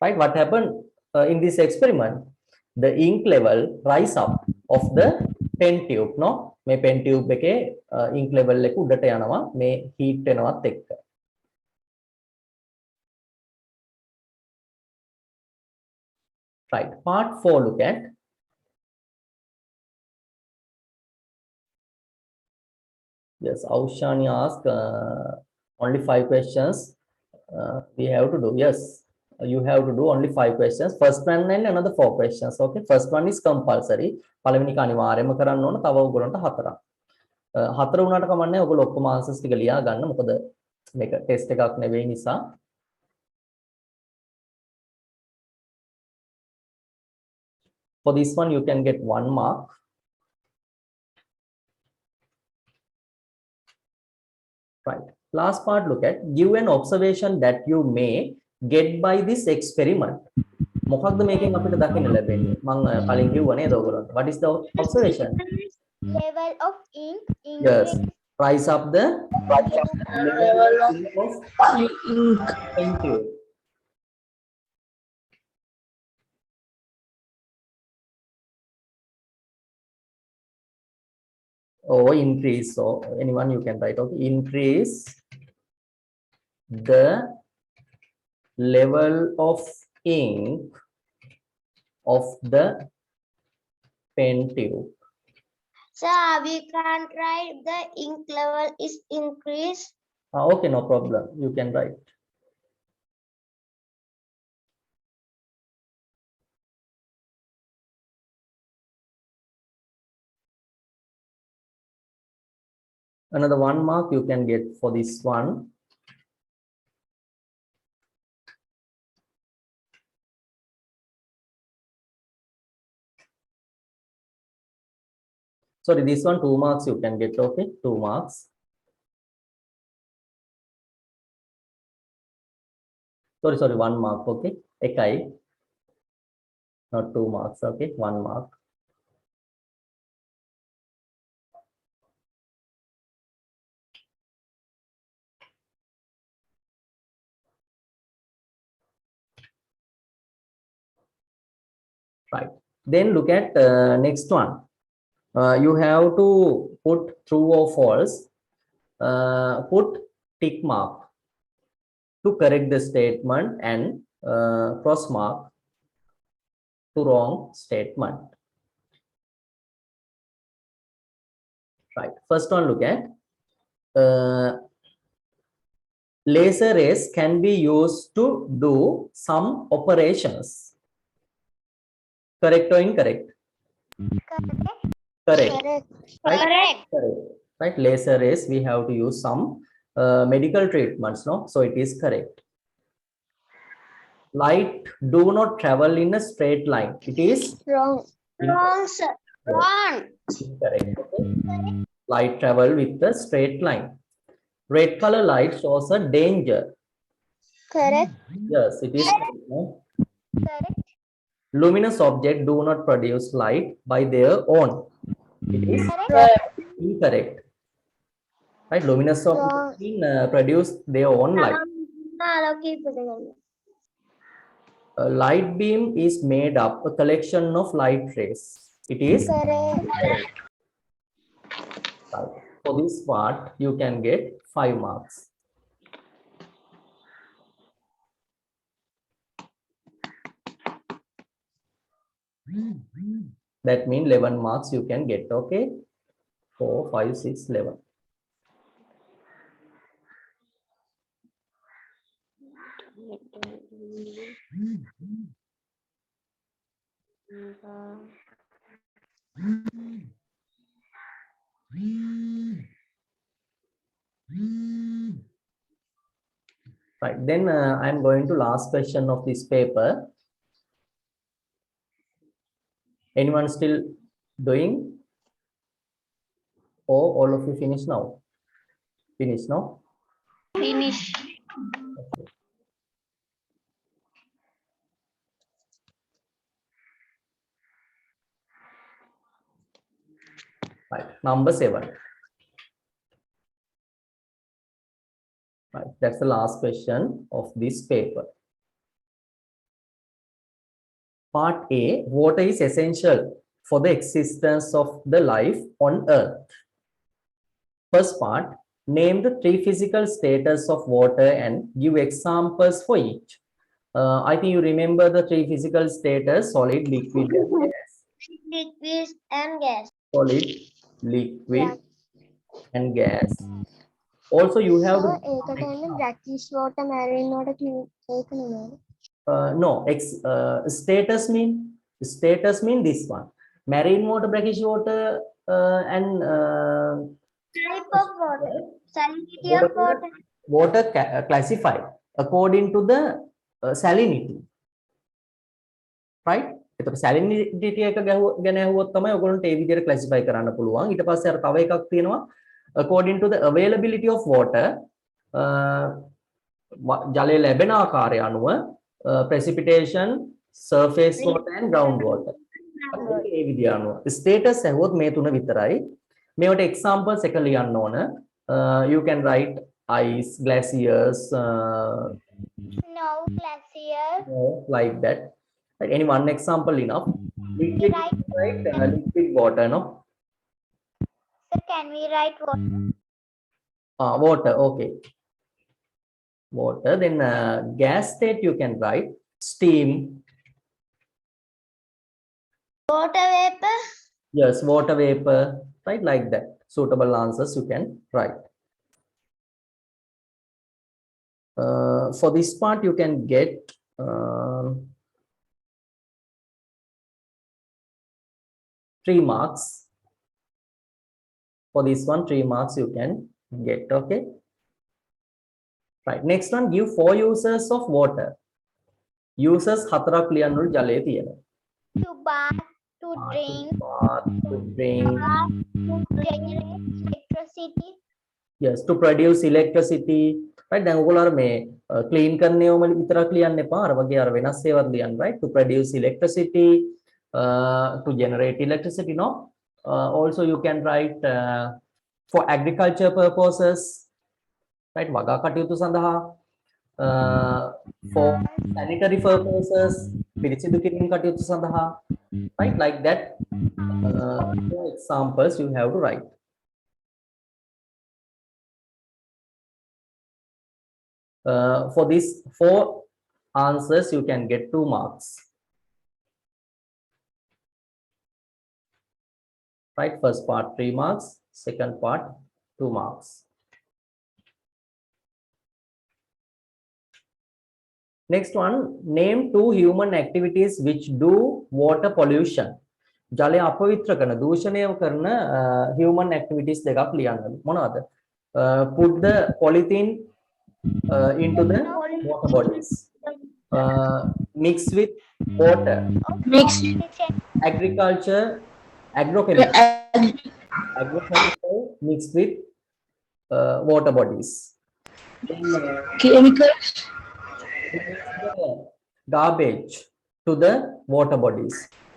Right? What happened in this experiment? The ink level rise up of the pen tube. No, මේ pen tube එකේ ink level එක උඩට යනවා මේ heat වෙනවත් එක්ක. Right. Part 4, look at. Yes, Aushani asked only 5 questions. We have to do. Yes, you have to do only 5 questions. First one and another 4 questions. Okay. First one is compulsory. පළවෙනි එක අනිවාර්යයෙන්ම කරන්න ඕන. තව ඔයගොල්ලන්ට 4ක්. 4 වුණාට කමන්නේ ඔයගොල්ලෝ ඔක්කොම answers ටික ලියා ගන්න. මොකද මේක ටෙස්ට් එකක් නෙවෙයි නිසා. For this one, you can get 1 mark. Right. Last part, look at. Give an observation that you may get by this experiment. මොකක්ද මේකෙන් අපිට දකින්න ලැබෙන්නේ? මම කලින් කිව්වා නේද ඔයගොල්ලන්ට. What is the observation? Level of ink Yes. increase. Rise up the level of Ink. pen tube. Or increase. So anyone you can write. Okay. Increase the level of ink of the pen tube. Sir, we can't write the ink level is increased. Okay, no problem. You can write. Another 1 mark you can get for this one. Sorry, this one 2 marks you can get. Okay, 2 marks. Sorry, 1 mark. Okay, ekai, not 2 marks. Okay, 1 mark. Right. Then look at next one. You have to put true or false. Put tick mark to correct the statement and cross mark to wrong statement. Right. First one, look at laser rays can be used to do some operations. Correct or incorrect? Correct. Right? Correct. Right. Laser rays, we have to use some medical treatments. No, so it is correct. Light do not travel in a straight line. It is Wrong. Wrong, sir. Wrong. correct. Okay. Light travel with a straight line. Red color light shows a danger. Correct. Yes, it is correct. No? Correct. Luminous objects do not produce light by their own. It is incorrect. Right? Luminous objects produce their own light. A light beam is made up a collection of light rays. It is Correct. correct. Right. For this part, you can get 5 marks. That means 11 marks you can get. Okay. 4, 5, 6, 11. Right. Then I'm going to last question of this paper. Anyone still doing? Or all of you finish now? Finish now? Finish. Okay. Right. Number 7. Right. That's the last question of this paper. Part A, water is essential for the existence of the life on Earth. First part, name the 3 physical status of water and give examples for each. I think you remember the 3 physical status: solid, liquid, and gas. Liquid and gas. Solid, liquid, and gas. Also, you have So, brackish water, marine water, no status mean this one: marine water, brackish water, and type of water, salinity of water. water classified according to the salinity, right? එතකොට salinity එක ගැන ඇහුවොත් තමයි ඔයගොල්ලන්ට ඒ විදිහට classify කරන්න පුළුවන්. ඊට පස්සේ අර තව එකක් තියෙනවා according to the availability of water, ජලය ලැබෙන ආකාරය අනුව precipitation, surface water and ground water. ඒ විදිහ අනුව status ඇහුවොත් මේ තුන විතරයි. මේවට examples එක ලියන්න ඕන. You can write ice, glaciers, No glacier. like that. Right? Any one example enough. Liquid, right? Liquid water, no? So can we write water? Water, okay. Water. Then gas state you can write steam. Water vapor. Yes, water vapor, right? Like that. Suitable answers you can write. For this part, you can get 3 marks. For this one, 3 marks you can get. Okay. Right. Next one, give 4 uses of water. Uses 4ක් ලියන්නු ජලයේ තියෙනවා. To bath, to drink, Bath, to drink. to generate electricity. Yes, to produce electricity. Right. දැන් ඔයගොල්ලෝ අර මේ clean කරන ඒවාම විතරක් ලියන්න එපා. අර වගේ අර වෙනස් ඒවාත් ලියන්න, right? To produce electricity, to generate electricity, no? Also you can write for agriculture purposes, right? වගා කටයුතු සඳහා, for sanitary purposes, පිරිසිදු කිරීම කටයුතු සඳහා, right? Like that. Examples you have to write. For these 4 answers, you can get 2 marks. Right, first part 3 marks, second part 2 marks. Next one, name 2 human activities which do water pollution. ජලය අපවිත්‍ර කරන, දූෂණය කරන human activities දෙකක් ලියන්න. මොනවද? Put the polythene into the water bodies. Mix with water. Mix Agriculture, agrochemical mixed with water bodies. Then, chemicals. garbage to the water bodies.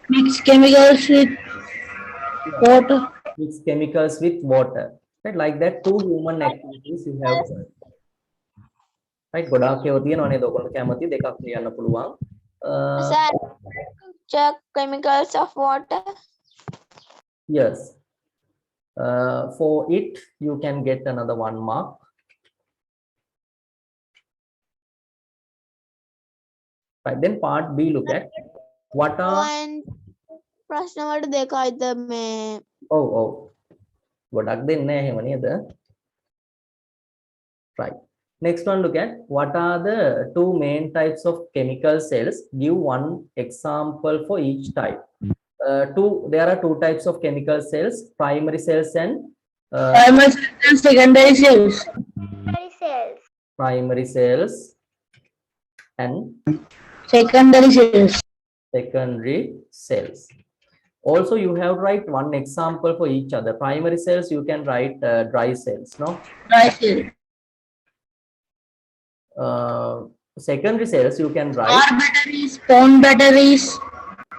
Mix chemicals with water. Mix chemicals with water. Right, like that 2 human activities you have. Right, ගොඩාක් ඒවා තියෙනවා නේද? ඔයගොල්ලෝ කැමති දෙකක් ලියන්න පුළුවන්. Sir, check chemicals of water. Yes. For it, you can get another 1 mark. Right, then part B, look at what are. ප්‍රශ්න වලට දෙකයිද මේ Oh. ගොඩක් දෙන්නේ නැහැ එහෙම නේද? Right. Next one, look at what are the 2 main types of chemical cells. Give 1 example for each type. There are 2 types of chemical cells: primary cells and Primary and secondary cells. Primary cells. primary cells and Secondary cells. secondary cells. Also, you have write 1 example for each other. Primary cells, you can write dry cells, no? Dry cells. Secondary cells, you can write Car batteries, phone batteries.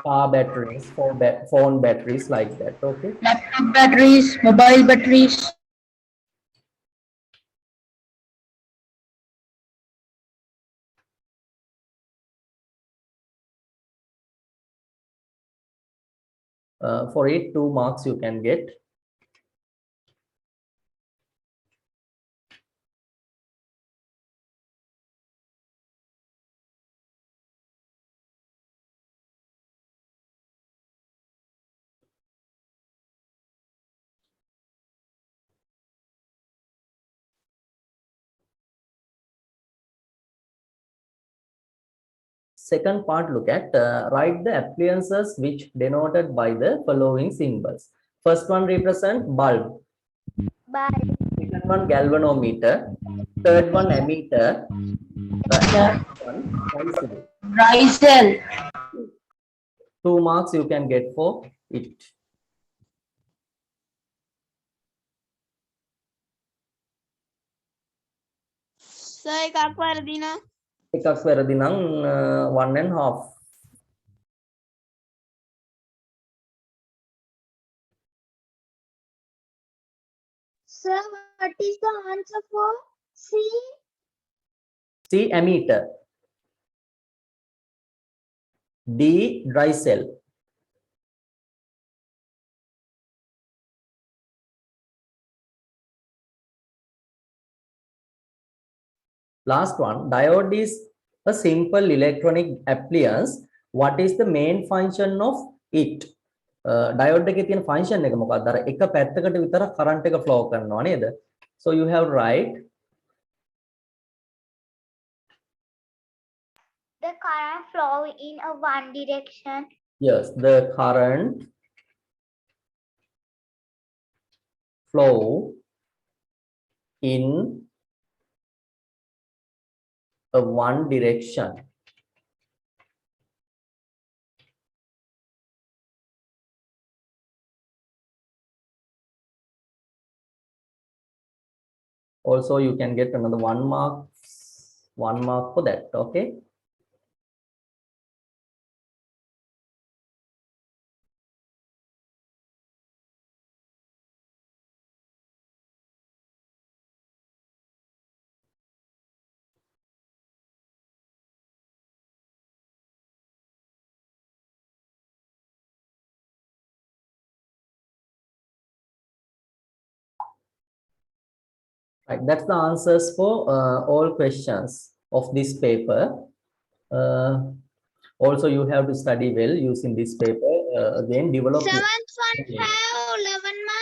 car batteries, phone batteries, like that. Okay. Laptop batteries, mobile batteries. For it, 2 marks you can get. Second part, look at write the appliances which denoted by the following symbols. First one represent bulb. Bulb. Second one galvanometer. Third one ammeter. Yeah. Fourth one Rice. Rizal. 2 marks you can get for it. Sir, එකක් වරදින. එකක් වැරදි නම් 1.5. Sir, what is the answer for C? C ammeter. D dry cell. Last one, diode is a simple electronic appliance. What is the main function of it? Diode එකේ තියෙන function එක මොකක්ද? අර එක පැත්තකට විතර current එක flow කරනවා නේද? So you have right. The current flow in a one direction. Yes, the current flow in a one direction. Also, you can get another 1 mark for that. Okay. Right, that's the answers for all questions of this paper. Also, you have to study well using this paper. Again, develop. Seventh one have 11 marks.